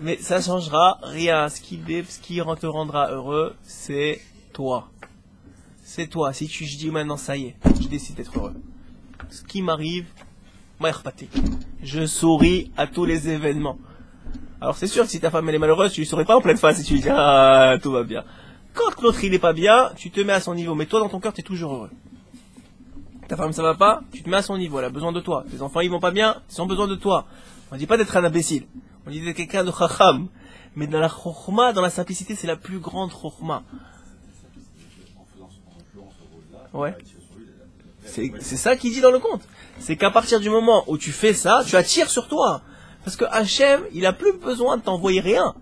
Mais ça changera rien. Ce qui te rendra heureux, c'est toi. C'est toi. Si je dis maintenant, ça y est, je décide d'être heureux. Ce qui m'arrive, je souris à tous les événements. Alors c'est sûr que si ta femme elle est malheureuse, tu lui souris pas en pleine face et tu lui dis ah tout va bien. Quand l'autre il est pas bien, tu te mets à son niveau, mais toi dans ton cœur tu es toujours heureux. Ta femme ça va pas, tu te mets à son niveau, elle a besoin de toi. Tes enfants ils vont pas bien, ils ont besoin de toi. On dit pas d'être un imbécile, on dit d'être quelqu'un de chacham. Mais dans la chokhma, dans la simplicité, c'est la plus grande chokhma. Ouais. C'est ça qu'il dit dans le conte. C'est qu'à partir du moment où tu fais ça, tu attires sur toi. Parce que Hachem, il a plus besoin de t'envoyer rien.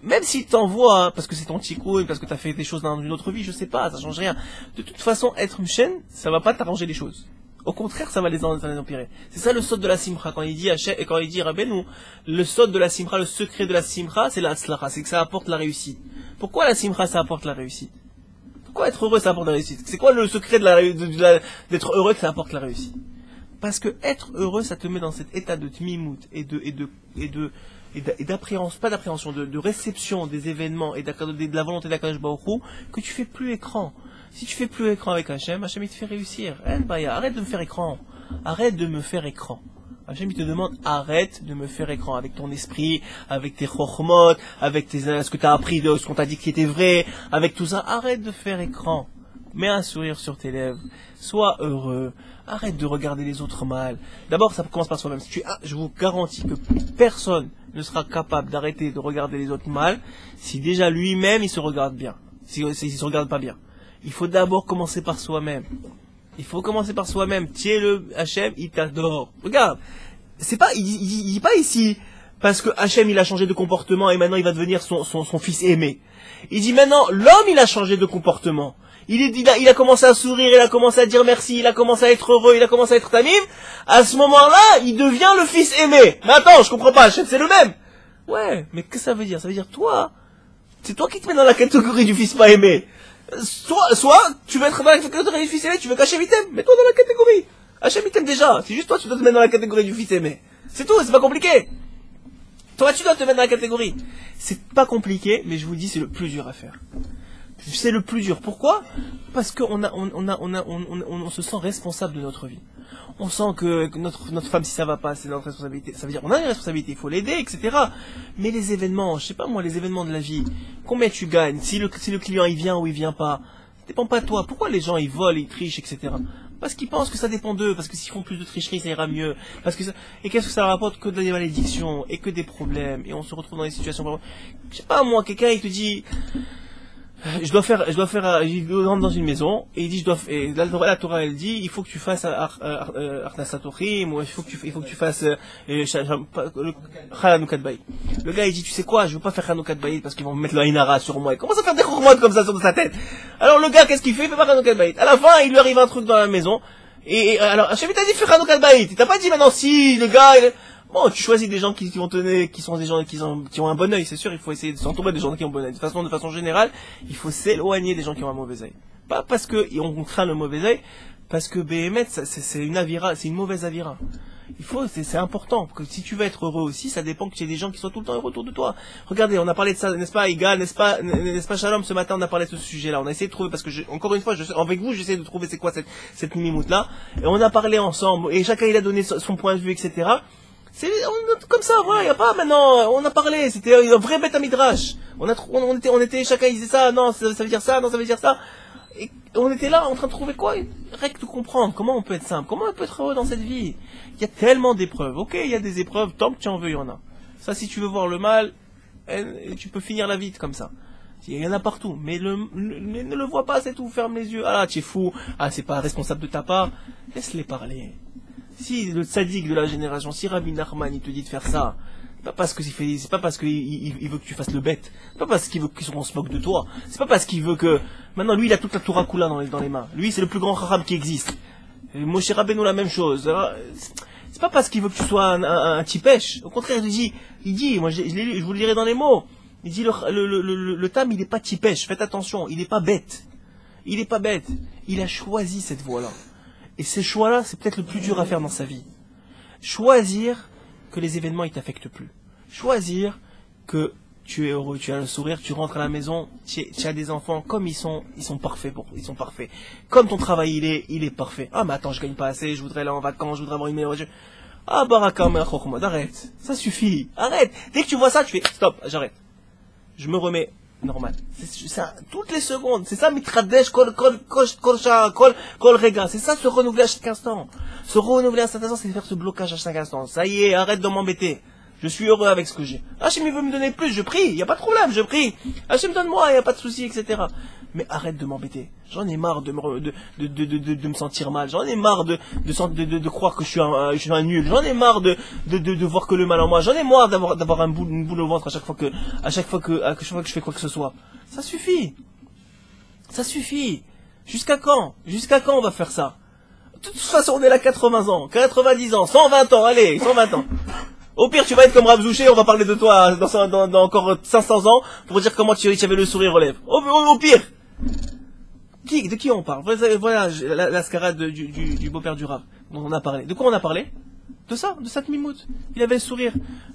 Même s'il t'envoie, parce que c'est ton tikkun, parce que tu as fait des choses dans une autre vie, je sais pas, ça change rien. De toute façon, être mchen, ça va pas t'arranger les choses. Au contraire, ça va les empirer. C'est ça le sod de la simcha. Quand il dit Hachem, et quand il dit Rabbeinu, le sod de la simcha, le secret de la simcha, c'est la atzlacha, c'est que ça apporte la réussite. Pourquoi la simcha, ça apporte la réussite? Pourquoi être heureux, ça apporte la réussite? C'est quoi le secret d'être heureux que ça apporte la réussite? Parce que être heureux, ça te met dans cet état de tmimout et d'appréhension, pas d'appréhension, de réception des événements et de la volonté d'Akadosh Baruch Hu, que tu fais plus écran. Si tu fais plus écran avec Hachem, Hachem il te fait réussir. Arrête de me faire écran. Arrête de me faire écran. Hachem, il te demande, arrête de me faire écran avec ton esprit, avec tes chokhmot, avec ce que tu as appris de ce qu'on t'a dit qui était vrai, avec tout ça. Arrête de faire écran. Mets un sourire sur tes lèvres. Sois heureux. Arrête de regarder les autres mal. D'abord, ça commence par soi-même. Je vous garantis que personne ne sera capable d'arrêter de regarder les autres mal si déjà lui-même il se regarde bien. S'il se regarde pas bien. Il faut d'abord commencer par soi-même. Il faut commencer par soi-même. Tiens-le, Hachem, il t'adore. Regarde. C'est pas, il dit pas ici, parce que Hachem, il a changé de comportement et maintenant il va devenir son fils aimé. Il dit maintenant, l'homme, il a changé de comportement. Il a commencé à sourire, il a commencé à dire merci, il a commencé à être heureux, il a commencé à être tamim. À ce moment-là, il devient le fils aimé. Mais attends, je comprends pas, Hachem, c'est le même. Ouais, mais qu'est-ce que ça veut dire? Ça veut dire, toi, c'est toi qui te mets dans la catégorie du fils pas aimé. Soit tu veux être dans la catégorie du fils aimé, tu veux qu'Hachem il t'aime, mets-toi dans la catégorie. Hachem il t'aime déjà, c'est juste toi tu dois te mettre dans la catégorie du fils aimé. C'est tout, c'est pas compliqué. Toi tu dois te mettre dans la catégorie. C'est pas compliqué, mais je vous dis c'est le plus dur à faire. C'est le plus dur. Pourquoi? Parce qu'on se sent responsable de notre vie. On sent que notre femme, si ça va pas, c'est notre responsabilité. Ça veut dire, on a une responsabilité, il faut l'aider, etc. Mais les événements, je sais pas moi, les événements de la vie, combien tu gagnes, si le client il vient ou il vient pas, ça dépend pas de toi. Pourquoi les gens ils volent, ils trichent, etc. Parce qu'ils pensent que ça dépend d'eux, parce que s'ils font plus de tricherie, ça ira mieux. Et qu'est-ce que ça rapporte? Que des malédictions, et que des problèmes, et on se retrouve dans des situations, je sais pas moi, quelqu'un il te dit, il rentre dans une maison, et il dit, et la Torah, elle dit, il faut que tu fasses, Arnasatorim, ou il faut que tu fasses, Chanukah Bayit. Le gars, il dit, tu sais quoi, je veux pas faire Chanukah Bayit parce qu'ils vont me mettre le Ainara sur moi. Il commence à faire des chormotes comme ça sur sa tête. Alors le gars, qu'est-ce qu'il fait? Il fait pas Chanukah Bayit. À la fin, il lui arrive un truc dans la maison, alors, Hachem t'a dit, fais Chanukah Bayit. Il t'a pas dit maintenant, si, le gars, bon, tu choisis des gens qui sont des gens qui ont un bon œil, c'est sûr, il faut essayer de s'entourer des gens qui ont un bon œil. De façon générale, il faut s'éloigner des gens qui ont un mauvais œil. Pas parce que on craint le mauvais œil, parce que Béhémet, c'est une avira, c'est une mauvaise avira. C'est important, parce que si tu veux être heureux aussi, ça dépend que tu aies des gens qui soient tout le temps heureux autour de toi. Regardez, on a parlé de ça, n'est-ce pas, Igal, n'est-ce pas, Shalom, ce matin, on a parlé de ce sujet-là. On a essayé de trouver, parce que encore une fois, avec vous, j'essaie de trouver c'est quoi cette mimimoute-là. Et on a parlé ensemble, et chacun il a donné son point de vue, etc. C'est comme ça, voilà, y a pas maintenant, on a parlé, c'était un vrai bête à midrash. On était, chacun disait ça, non, ça veut dire ça, non, ça veut dire ça. Et on était là en train de trouver quoi? Règle de comprendre, comment on peut être simple, comment on peut être heureux dans cette vie. Il y a tellement d'épreuves, ok, il y a des épreuves, tant que tu en veux, il y en a. Ça, si tu veux voir le mal, tu peux finir la vie comme ça. Il y en a partout, mais ne le vois pas, c'est tout, ferme les yeux. Ah là, tu es fou, ah c'est pas responsable de ta part, laisse-les parler. Si le tzaddik de la génération, si Rabbi Nachman il te dit de faire ça, c'est pas parce qu'il veut que tu fasses le bête, c'est pas parce qu'il veut qu'on se moque de toi, c'est pas parce qu'il veut que maintenant lui il a toute la Torah Kula dans les mains, lui c'est le plus grand Chacham qui existe. Et Moshe Rabbeinu la même chose. C'est pas parce qu'il veut que tu sois un tipèche, au contraire il dit, moi je vous le dirai dans les mots, il dit le Tam il est pas tipèche, faites attention, il est pas bête, il a choisi cette voie-là. Et ces choix-là, c'est peut-être le plus dur à faire dans sa vie. Choisir que les événements ils t'affectent plus. Choisir que tu es heureux, tu as le sourire, tu rentres à la maison, tu as des enfants comme ils sont parfaits ils sont parfaits. Comme ton travail il est parfait. Ah mais attends, je gagne pas assez, je voudrais aller en vacances, je voudrais avoir une meilleure. Ah baraka me'achokmod, arrête. Ça suffit. Arrête. Dès que tu vois ça, tu fais stop, j'arrête. Je me remets normal. C'est ça, toutes les secondes. C'est ça, mitradesh, kol rega. C'est ça, se renouveler à chaque instant. Se renouveler à chaque instant, c'est faire ce blocage à chaque instant. Ça y est, arrête de m'embêter. Je suis heureux avec ce que j'ai. Hachem, il veut me donner plus, je prie. Y a pas de problème, je prie. Hachem, donne-moi, y a pas de souci, etc. Mais arrête de m'embêter. J'en ai marre de me sentir mal. J'en ai marre de croire que je suis un nul. J'en ai marre de voir que le mal en moi. J'en ai marre d'avoir une boule au ventre à chaque fois que je fais quoi que ce soit. Ça suffit. Ça suffit. Jusqu'à quand on va faire ça? De toute façon, on est là 80 ans, 90 ans, 120 ans, allez, 120 ans. Au pire, tu vas être comme Rav Zouché, on va parler de toi dans encore 500 ans pour dire comment tu avais le sourire aux lèvres. Au pire. De qui on parle? Voilà la scarade du beau-père du Rav dont on a parlé. De quoi on a parlé? De ça, de cette mimoute. Il avait le sourire.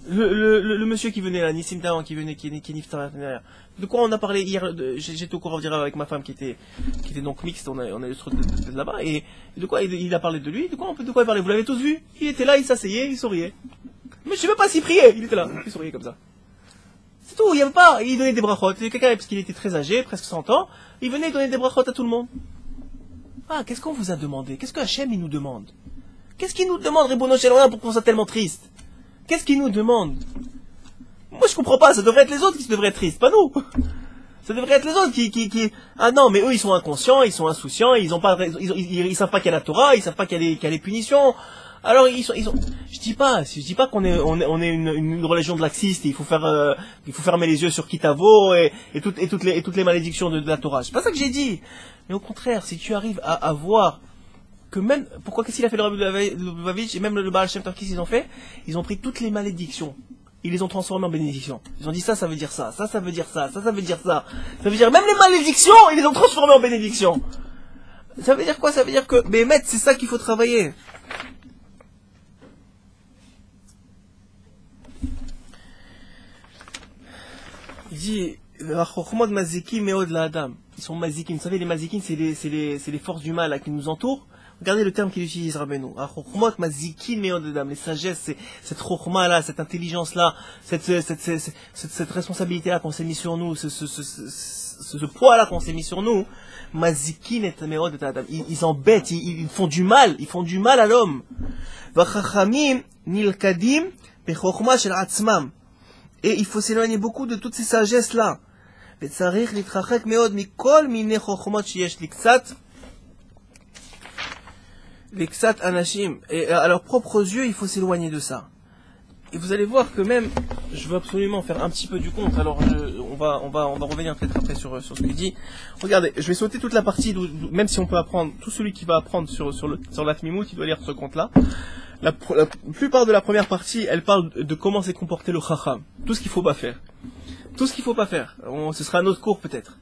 Le monsieur qui venait là, Nissim Dahan, qui venait, qui est niftar. De quoi on a parlé hier, j'étais au courant de dire avec ma femme qui était donc mixte, on a eu ce truc de là-bas, et de quoi il a parlé de lui, de quoi il parlait, vous l'avez tous vu? Il était là, il s'asseyait, il souriait. Mais je sais même pas s'il priait, il était là, il souriait comme ça. C'est tout, il y avait pas, il donnait des brachot, quelqu'un, parce qu'il était très âgé, presque 100 ans, il venait donner des brachot à tout le monde. Ah, qu'est-ce qu'on vous a demandé? Qu'est-ce que Hachem, il nous demande? Qu'est-ce qu'il nous demande, Ribono Shel Olam, pour qu'on soit tellement triste? Qu'est-ce qu'il nous demande? Moi, je comprends pas, ça devrait être les autres qui devraient être tristes, pas nous. Ça devrait être les autres qui... Ah non, mais eux, ils sont inconscients, ils sont insouciants, ils ils savent pas qu'il y a la Torah, ils savent pas qu'il y a les punitions. Alors, je dis pas qu'on est une religion de laxiste, il faut fermer les yeux sur Kitavo et toutes les malédictions de la Torah. C'est pas ça que j'ai dit. Mais au contraire, si tu arrives à voir que même, qu'est-ce qu'il a fait le Rabbi Lubavitch et même le Baal Shem Tov, qu'est-ce qu'ils ont fait? Ils ont pris toutes les malédictions. Ils les ont transformées en bénédictions. Ils ont dit ça veut dire ça, ça veut dire ça, ça veut dire ça. Ça veut dire même les malédictions, ils les ont transformées en bénédictions. Ça veut dire quoi? Ça veut dire que, mais maître, c'est ça qu'il faut travailler. Il dit, ils sont mazikim. Vous savez, les mazikim, c'est les forces du mal là, qui nous entourent. Regardez le terme qu'il utilise, Rabbeinu. Les sagesses, c'est cette chokhma là, cette intelligence là, cette responsabilité là qu'on s'est mis sur nous, ce poids là qu'on s'est mis sur nous. Mazikin et meod de adam. Ils embêtent, ils font du mal à l'homme. Vachachamim nilkadim bechokhma shel atzmam. Et il faut s'éloigner beaucoup de toutes ces sagesses là. וצריך להתרחק מאוד מכל מיני חוכמות שיש לקצת אנשים. Et à leurs propres yeux, il faut s'éloigner de ça. Et vous allez voir que même, je veux absolument faire un petit peu du compte, alors on va revenir peut-être après sur ce qu'il dit. Regardez, je vais sauter toute la partie, même si on peut apprendre, tout celui qui va apprendre sur la Tmimout, il doit lire ce compte-là. La plupart de la première partie, elle parle de comment s'est comporté le Chacham. Tout ce qu'il faut pas faire. Tout ce qu'il faut pas faire. Ce sera un autre cours peut-être.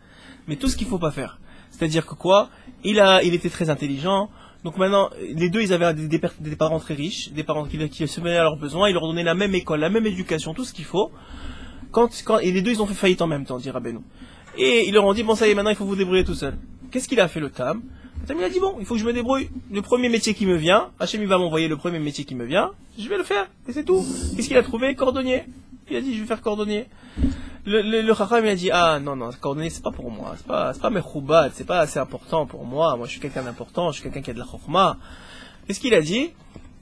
Mais tout ce qu'il faut pas faire. C'est-à-dire que quoi? Il était très intelligent. Donc maintenant, les deux, ils avaient des parents très riches, des parents qui se mettaient à leurs besoins, ils leur donnaient la même école, la même éducation, tout ce qu'il faut. Et les deux, ils ont fait faillite en même temps, dit Rabbeinu. Et ils leur ont dit, bon ça y est, maintenant il faut vous débrouiller tout seul. Qu'est-ce qu'il a fait le Tam? Le Tam, il a dit, bon, il faut que je me débrouille. Le premier métier qui me vient, Hachem il va m'envoyer le premier métier qui me vient, je vais le faire, et c'est tout. Qu'est-ce qu'il a trouvé? Cordonnier. Il a dit, je vais faire cordonnier. Le Chacham, il a dit, ah, non, cordonnier, c'est pas pour moi. C'est pas mes choubad, c'est pas assez important pour moi. Moi, je suis quelqu'un d'important, je suis quelqu'un qui a de la chokhma. Qu'est-ce qu'il a dit?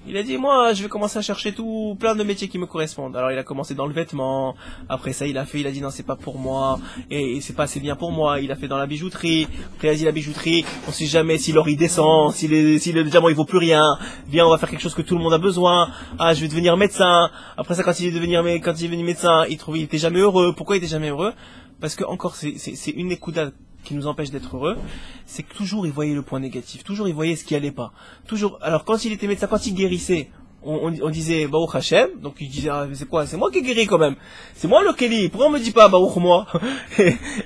Il a dit, moi, je vais commencer à chercher plein de métiers qui me correspondent. Alors, il a commencé dans le vêtement. Après ça, il a dit, non, c'est pas pour moi. Et c'est pas assez bien pour moi. Il a fait dans la bijouterie. Après, il a dit, la bijouterie, on sait jamais si l'or il descend, si le diamant il vaut plus rien. Viens, on va faire quelque chose que tout le monde a besoin. Ah, je vais devenir médecin. Après ça, quand il est devenu médecin, il était jamais heureux. Pourquoi il était jamais heureux? Parce que, encore, c'est une écoute qui nous empêche d'être heureux, c'est que toujours il voyait le point négatif, toujours il voyait ce qui allait pas. Toujours, alors quand il était médecin, quand il guérissait, on disait Baruch Hashem, donc il disait, ah, c'est quoi, c'est moi qui guéris quand même. C'est moi le Kelly, pourquoi on me dit pas Baruch moi?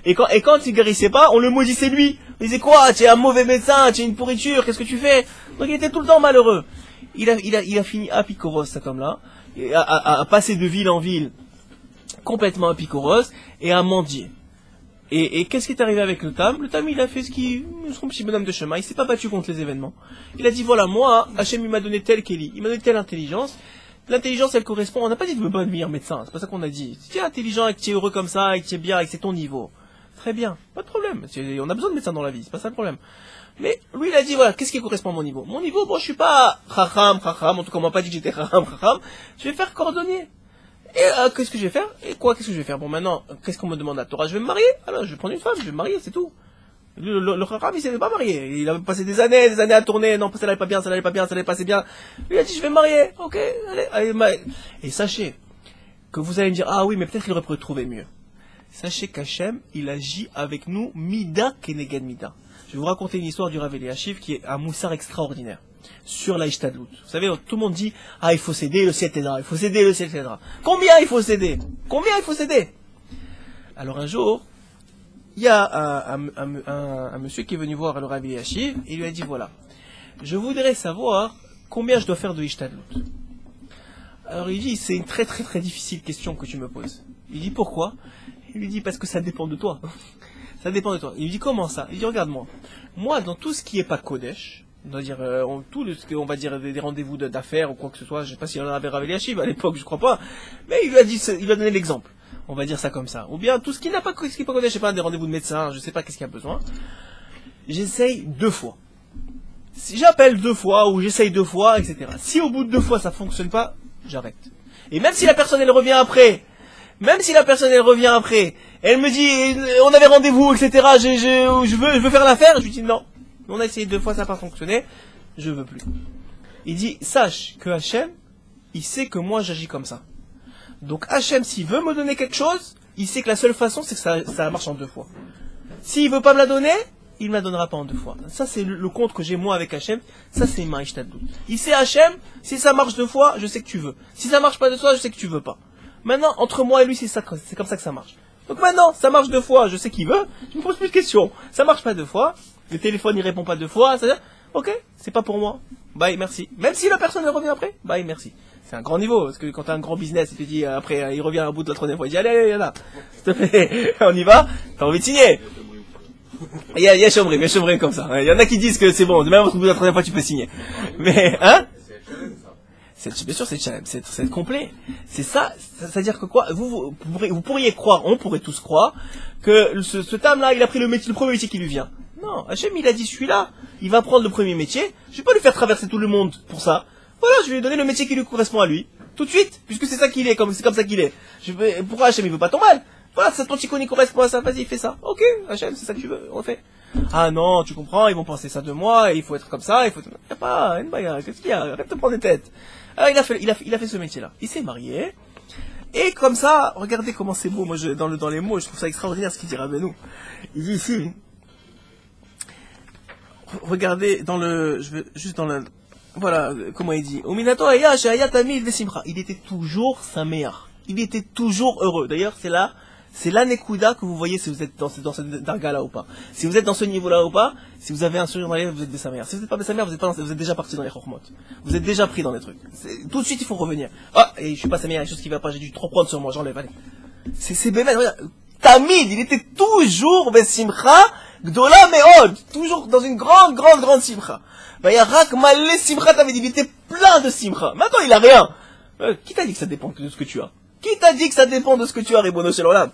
et quand il guérissait pas, on le maudissait lui. On disait quoi, tu es un mauvais médecin, tu es une pourriture, qu'est-ce que tu fais? Donc il était tout le temps malheureux. Il a fini à Picoros, cet homme-là, à passer de ville en ville, complètement à Picoros, et à mendier. Et qu'est-ce qui est arrivé avec le Tam? Le Tam, il a fait son petit bonhomme de chemin, il s'est pas battu contre les événements. Il a dit, voilà, moi, Hachem, il m'a donné tel Kéli, il m'a donné telle intelligence. L'intelligence, elle correspond, on n'a pas dit de me pas devenir médecin, c'est pas ça qu'on a dit. Si tu es intelligent et que tu es heureux comme ça, et que tu es bien, et que c'est ton niveau, très bien, pas de problème. On a besoin de médecins dans la vie, c'est pas ça le problème. Mais lui, il a dit, voilà, qu'est-ce qui correspond à mon niveau? Mon niveau, bon, je suis pas chacham, en tout cas, on m'a pas dit que j'étais chacham, je vais faire cordonnier. Et qu'est-ce que je vais faire? Qu'est-ce que je vais faire? Bon, maintenant, qu'est-ce qu'on me demande à la Torah? Je vais me marier. Alors, je vais prendre une femme, je vais me marier, c'est tout. Le Chacham, il s'est pas marié. Il avait passé des années à tourner. Non, ça n'allait pas bien, ça n'allait pas assez bien. Lui, il a dit, je vais me marier. Ok, allez. Et sachez que vous allez me dire, ah oui, mais peut-être qu'il aurait pu trouver mieux. Sachez qu'Hachem, il agit avec nous, mida keneged mida. Je vais vous raconter une histoire du Rav Eliashiv qui est un moussard extraordinaire. Sur la Ishtadlout. Vous savez, tout le monde dit, ah, il faut céder, le ciel t'aidera, il faut céder, le ciel t'aidera. Combien il faut céder? Alors un jour, il y a un monsieur qui est venu voir le Rabbi Yashiv, et il lui a dit, voilà, je voudrais savoir combien je dois faire de Ishtadlout. Alors il dit, c'est une très très très difficile question que tu me poses. Il dit, pourquoi? Il lui dit, parce que ça dépend de toi. Ça dépend de toi. Il lui dit, comment ça? Il dit, regarde-moi. Moi, dans tout ce qui est pas Kodesh, on va dire, tout ce qu'on va dire des rendez-vous d'affaires ou quoi que ce soit, je sais pas s'il en avait Rav Eliashiv à l'époque, je crois pas, mais il lui a dit, il lui a donné l'exemple. On va dire ça comme ça. Ou bien tout ce qui n'a pas, ce qui est pas Kodesh, je sais pas, des rendez-vous de médecin, je sais pas qu'est-ce qu'il y a besoin. J'essaye 2 fois. Si j'appelle 2 fois ou j'essaye 2 fois, etc. Si au bout de 2 fois ça fonctionne pas, j'arrête. Et même si la personne elle revient après, elle me dit on avait rendez-vous, etc. Je veux faire l'affaire, je lui dis non. On a essayé 2 fois, ça n'a pas fonctionné, je veux plus. Il dit sache que Hachem, il sait que moi j'agis comme ça. Donc Hachem s'il veut me donner quelque chose, il sait que la seule façon c'est que ça marche en 2 fois. S'il veut pas me la donner, il me la donnera pas en 2 fois. Ça, c'est le compte que j'ai moi avec Hachem. Ça, c'est Maïsh Tadlout. Il sait Hachem, si ça marche 2 fois, je sais que tu veux. Si ça marche pas 2 fois, je sais que tu veux pas. Maintenant, entre moi et lui, c'est comme ça que ça marche. Donc maintenant, ça marche 2 fois, je sais qu'il veut, je me pose plus de questions. Ça marche pas 2 fois, le téléphone il répond pas 2 fois, c'est-à-dire, ok, c'est pas pour moi. Bye, merci. Même si la personne elle revient après, bye, merci. C'est un grand niveau, parce que quand t'as un grand business, il te dit, après, il revient à bout de la 3e fois, il dit, allez, y en a, s'il te plaît, on y va, t'as envie de signer. Il y a Chomrim comme ça. Il y en a qui disent que c'est bon, même au bout de la 3e fois tu peux signer. Mais, hein? Bien sûr, c'est complet. C'est ça, c'est-à-dire que quoi, vous pourriez croire, on pourrait tous croire, que ce Tam-là, il a pris le premier métier qui lui vient. Non, Hachem, il a dit celui-là, il va prendre le premier métier, je vais pas lui faire traverser tout le monde pour ça. Voilà, je vais lui donner le métier qui lui correspond à lui. Tout de suite, puisque c'est ça qu'il est, c'est comme ça qu'il est. Pourquoi Hachem, il veut pas ton mal? Voilà, ton ticoni correspond à ça, vas-y, fais ça. Ok, Hachem, c'est ça que tu veux, on le fait. Ah non, tu comprends, ils vont penser ça de moi, et il faut être comme ça, il y a pas, qu'est-ce qu'il y a? Arrête de prendre des têtes. Alors il a fait ce métier-là. Il s'est marié, et comme ça, regardez comment c'est beau, moi dans les mots, je trouve ça extraordinaire ce qu'il dit Rabbeinu. Il dit ici, regardez voilà, comment il dit. Ominato aya shaya tamid vesimcha. Il était toujours sa meilleure. Il était toujours heureux. D'ailleurs, c'est la nekuda que vous voyez si vous êtes dans cette darga-là ou pas. Si vous êtes dans ce niveau-là ou pas, si vous avez un sourire dans les lèvres, vous êtes de sa mère. Si vous n'êtes pas de sa mère, vous êtes déjà parti dans les chormot. Vous êtes déjà pris dans les trucs. Tout de suite, il faut revenir. Ah, et je suis pas sa mère, il y a quelque chose qui va pas, j'ai dû trop prendre sur moi, j'enlève, allez. C'est bébé, regarde. Tamid, il était toujours besimcha, gdola meod. Toujours dans une grande simcha. Bah, il y a rak malé simcha, Tamid, il était plein de simcha. Maintenant, il a rien. Qui t'a dit que ça dépend de ce que tu as? Qui t'a dit que ça dépend de ce que tu as, Ribono Shel Olam?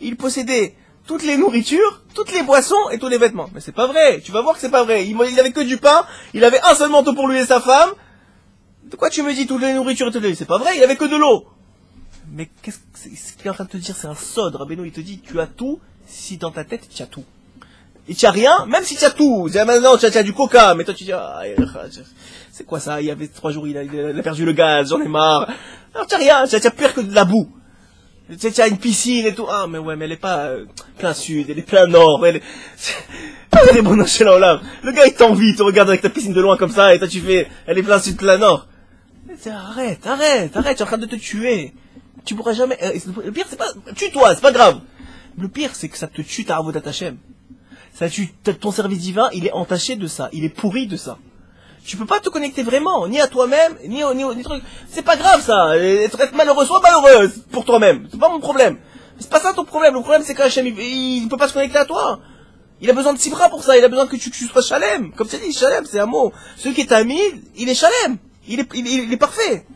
Il possédait toutes les nourritures, toutes les boissons et tous les vêtements. Mais c'est pas vrai, tu vas voir que c'est pas vrai. Il avait que du pain, il avait un seul manteau pour lui et sa femme. De quoi tu me dis toutes les nourritures et toutes les... C'est pas vrai, il avait que de l'eau. Mais ce qu'il est en train de te dire, c'est un sod. Rabbeinu, il te dit, tu as tout, si dans ta tête, tu as tout. Et tu as rien, même si tu as tout. Maintenant, tu as du coca, mais toi tu dis, c'est quoi ça? Il y avait 3 jours, il a perdu le gaz, j'en ai marre. Alors tu as rien, tu as pire que de la boue. Tu as une piscine et tout. Ah, mais ouais, mais elle est pas plein sud, elle est plein nord. Elle est bon chez là. Le gars, il t'envie, il te regarde avec ta piscine de loin comme ça, et toi tu fais, elle est plein sud, plein nord. Arrête, tu es en train de te tuer. Tu pourras jamais, le pire c'est pas, tue-toi, c'est pas grave. Le pire c'est que ça te tue ta avodat Hashem. Ça tue, ton service divin, il est entaché de ça, il est pourri de ça. Tu peux pas te connecter vraiment, ni à toi-même, ni au truc. C'est pas grave ça, être malheureux, sois malheureuse pour toi-même, c'est pas mon problème. C'est pas ça ton problème, le problème c'est qu'Hachem, il peut pas se connecter à toi. Il a besoin de Sibra pour ça, il a besoin que tu sois Shalem. Comme tu as dit, Shalem c'est un mot. Celui qui est Tamid, il est Shalem, il est parfait.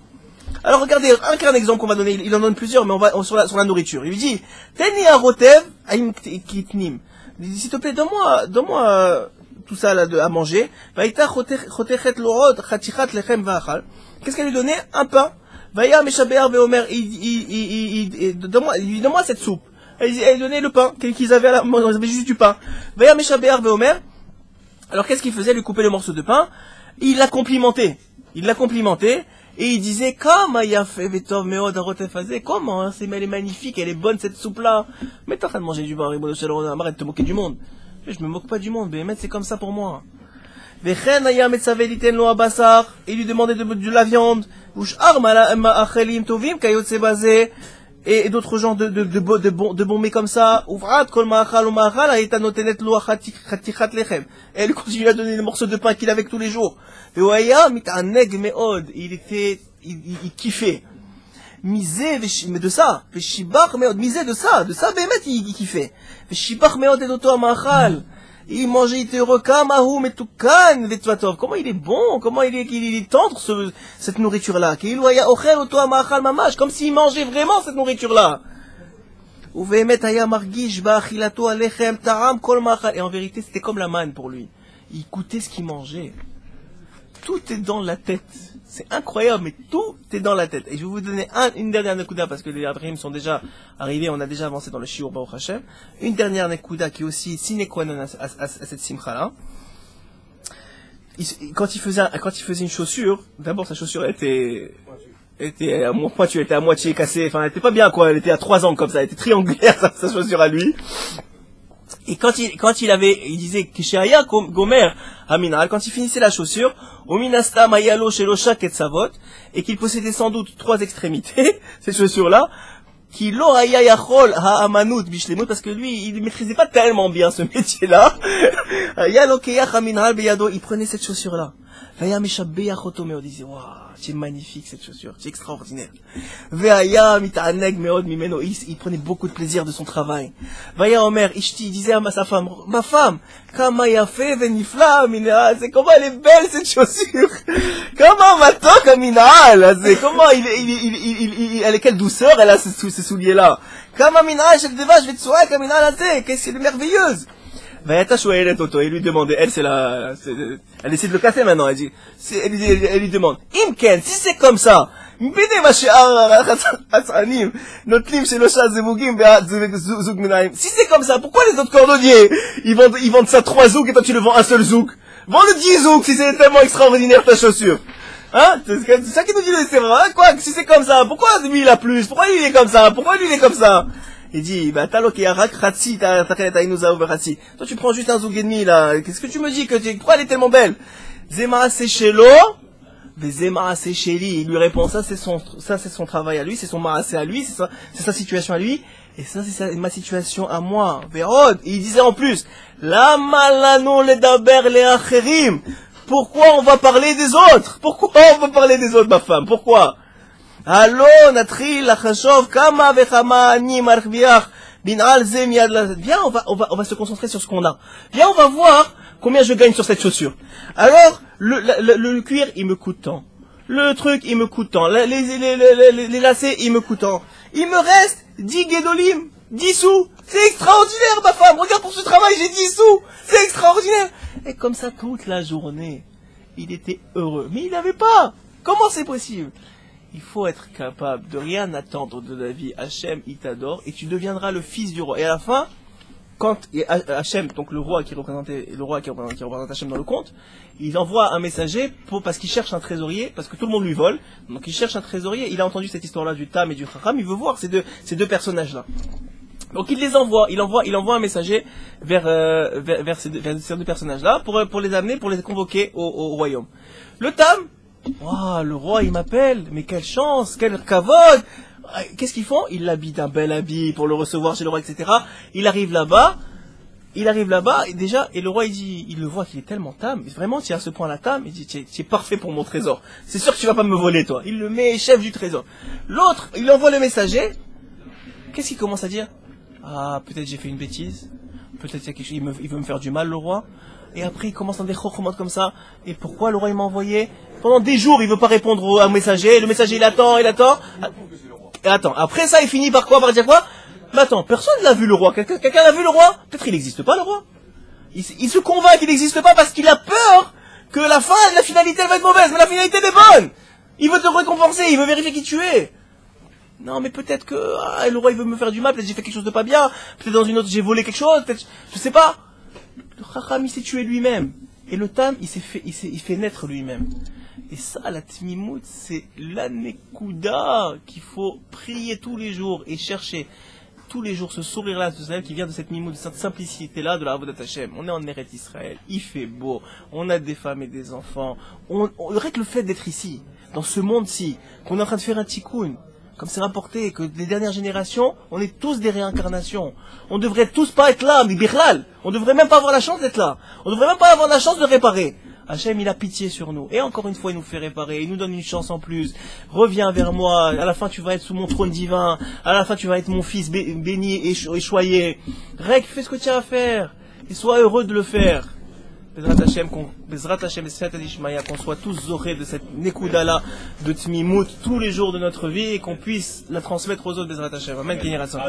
Alors regardez, un exemple qu'on va donner, il en donne plusieurs, mais on va sur la nourriture. Il lui dit, Teni arotev aim kitnim. S'il te plaît, donne-moi tout ça là à manger. Qu'est-ce qu'elle lui donnait? Un pain. Donne-moi cette soupe. Elle donnait le pain qu'ils avaient à la maison, ils avaient juste du pain. Alors qu'est-ce qu'il faisait? Lui couper le morceau de pain. Il l'a complimenté. Et il disait, comment elle est magnifique, elle est bonne cette soupe-là. Mais t'es en train de manger du pain, arrête de te moquer du monde. Je me moque pas du monde, mais c'est comme ça pour moi. Il lui demandait de la viande. et d'autres gens de bombés comme ça. Et elle continue à donner les morceaux de pain qu'il avait tous les jours. Il kiffait. Misé, mais de ça, misé de ça, bémet, il kiffait. Il mangeait, il était heureux, comment il est bon, comment il est tendre, cette nourriture-là. Comme s'il mangeait vraiment cette nourriture-là. Et en vérité, c'était comme la manne pour lui. Il goûtait ce qu'il mangeait. Tout est dans la tête. C'est incroyable, mais tout est dans la tête. Et je vais vous donner une dernière nekuda, parce que les Abraham sont déjà arrivés, on a déjà avancé dans le shiur Baruch Hashem. Une dernière nekuda qui est aussi sine qua non à cette simcha-là. Quand il faisait une chaussure, d'abord sa chaussure était à pointue, elle était à moitié cassée, enfin elle était pas bien quoi, elle était à 3 angles comme ça, elle était triangulaire sa chaussure à lui. Et quand il disait Kishaya Gomer Aminal, quand il finissait la chaussure, Ominasta Mayalo Shelosha Ketsavot, et qu'il possédait sans doute 3 extrémités, cette chaussure-là, qui l'oraya yachol ha'amanut bishlemut, parce que lui, il maîtrisait pas tellement bien ce métier-là. Yalo keyach aminal beyado, il prenait cette chaussure-là. Vaya meshabeyach oto meod, il disait, waouh, c'est magnifique cette chaussure, c'est extraordinaire. Vaya mita'aneg meod mimeno, il prenait beaucoup de plaisir de son travail. Vaya omer, ishti, il disait à sa femme, ma femme, kama yafe venifla mina, c'est comment elle est belle cette chaussure. Comment matok aminal, c'est comment elle est quelle douceur elle a ces souliers-là. Kama minal, je vais te soigner, kaminal, qu'est-ce qu'elle est merveilleuse. Il lui demandait, elle essaie de le casser maintenant, elle lui demande, Imken, si c'est comme ça, si c'est comme ça, pourquoi les autres cordonniers, ils vendent ça 3 zouks et toi tu le vends un seul zouk? Vends le 10 zouks si c'est tellement extraordinaire ta chaussure. Hein? C'est ça qui nous dit, c'est vrai, quoi, si c'est comme ça, pourquoi lui il a plus? Pourquoi lui il est comme ça? Pourquoi lui il est comme ça? Il dit, bah, toi tu prends juste un zouk et demi, là. Qu'est-ce que tu me dis pourquoi elle est tellement belle? Zema Sechelo, Zema Secheli. Il lui répond, ça c'est son travail à lui, c'est son marassé à lui, c'est sa situation à lui. Et ça, c'est ma situation à moi. Vérod. Il disait en plus, la malano le daber le acherim. Pourquoi on va parler des autres? Pourquoi on va parler des autres, ma femme? Pourquoi? Allô, Natri, la Chashov, Kama vechama ani marchbiach, binal ze miad la. Viens, on va se concentrer sur ce qu'on a. Viens, on va voir combien je gagne sur cette chaussure. Alors, le cuir, il me coûte tant. Le truc, il me coûte tant. Les lacets, il me coûte tant. Il me reste 10 guédolim, 10 sous. C'est extraordinaire, ma femme. Regarde pour ce travail, j'ai 10 sous. C'est extraordinaire. Et comme ça, toute la journée, il était heureux. Mais il n'avait pas. Comment c'est possible? Il faut être capable de rien attendre de la vie. Hachem, il t'adore et tu deviendras le fils du roi. Et à la fin, quand Hachem, donc le roi qui représente Hachem dans le conte, il envoie un messager parce qu'il cherche un trésorier, parce que tout le monde lui vole. Donc il cherche un trésorier. Il a entendu cette histoire-là du Tam et du Chacham. Il veut voir ces deux personnages-là. Donc il les envoie. Il envoie un messager vers ces deux personnages-là pour les amener, pour les convoquer au royaume. Le Tam. Waouh, le roi il m'appelle, mais quelle chance, quel kavod. Qu'est-ce qu'ils font? Ils l'habillent d'un bel habit pour le recevoir chez le roi, etc. Il arrive là-bas, et déjà, et le roi il le voit qu'il est tellement tam, vraiment tu es à ce point là tam, il dit tu es parfait pour mon trésor, c'est sûr que tu vas pas me voler toi. Il le met chef du trésor. L'autre, il envoie le messager, qu'est-ce qu'il commence à dire? Ah, peut-être j'ai fait une bêtise, peut-être il y a quelque chose, il veut me faire du mal le roi. Et après il commence dans des chokhomot comme ça, et pourquoi le roi il m'a envoyé? Pendant des jours, il veut pas répondre au messager. Le messager, il attend. Et attends. Après ça, il finit par quoi? Par dire quoi? Mais attends, personne l'a vu le roi. Quelqu'un l'a vu le roi? Peut-être il n'existe pas le roi. Il se convainc qu'il n'existe pas parce qu'il a peur que la finalité elle va être mauvaise. Mais la finalité elle est bonne. Il veut te récompenser. Il veut vérifier qui tu es. Non, mais peut-être que le roi il veut me faire du mal. Peut-être j'ai fait quelque chose de pas bien. Peut-être dans une autre j'ai volé quelque chose. Peut-être, je sais pas. Le Chacham il s'est tué lui-même. Et le Tam il fait naître lui-même. Et ça, la tmimout, c'est la nekuda qu'il faut prier tous les jours et chercher tous les jours ce sourire-là, ce sourire qui vient de cette mimout, de cette simplicité-là de la Avodat Hashem. On est en Eretz Israël, il fait beau, on a des femmes et des enfants. Rien que le fait d'être ici, dans ce monde-ci, qu'on est en train de faire un tikkun, comme c'est rapporté, que les dernières générations, on est tous des réincarnations. On devrait tous pas être là, mais birlal. On devrait même pas avoir la chance d'être là. On devrait même pas avoir la chance de réparer. Hachem, il a pitié sur nous. Et encore une fois, il nous fait réparer. Il nous donne une chance en plus. Reviens vers moi. À la fin, tu vas être sous mon trône divin. À la fin, tu vas être mon fils béni et choyé. Rek, fais ce que tu as à faire. Et sois heureux de le faire. Bezrat Hashem, qu'on soit tous zorés de cette Nekuda-là, de Tmimout, tous les jours de notre vie, et qu'on puisse la transmettre aux autres, Bezrat Hashem. Amen, Kenny Rassan.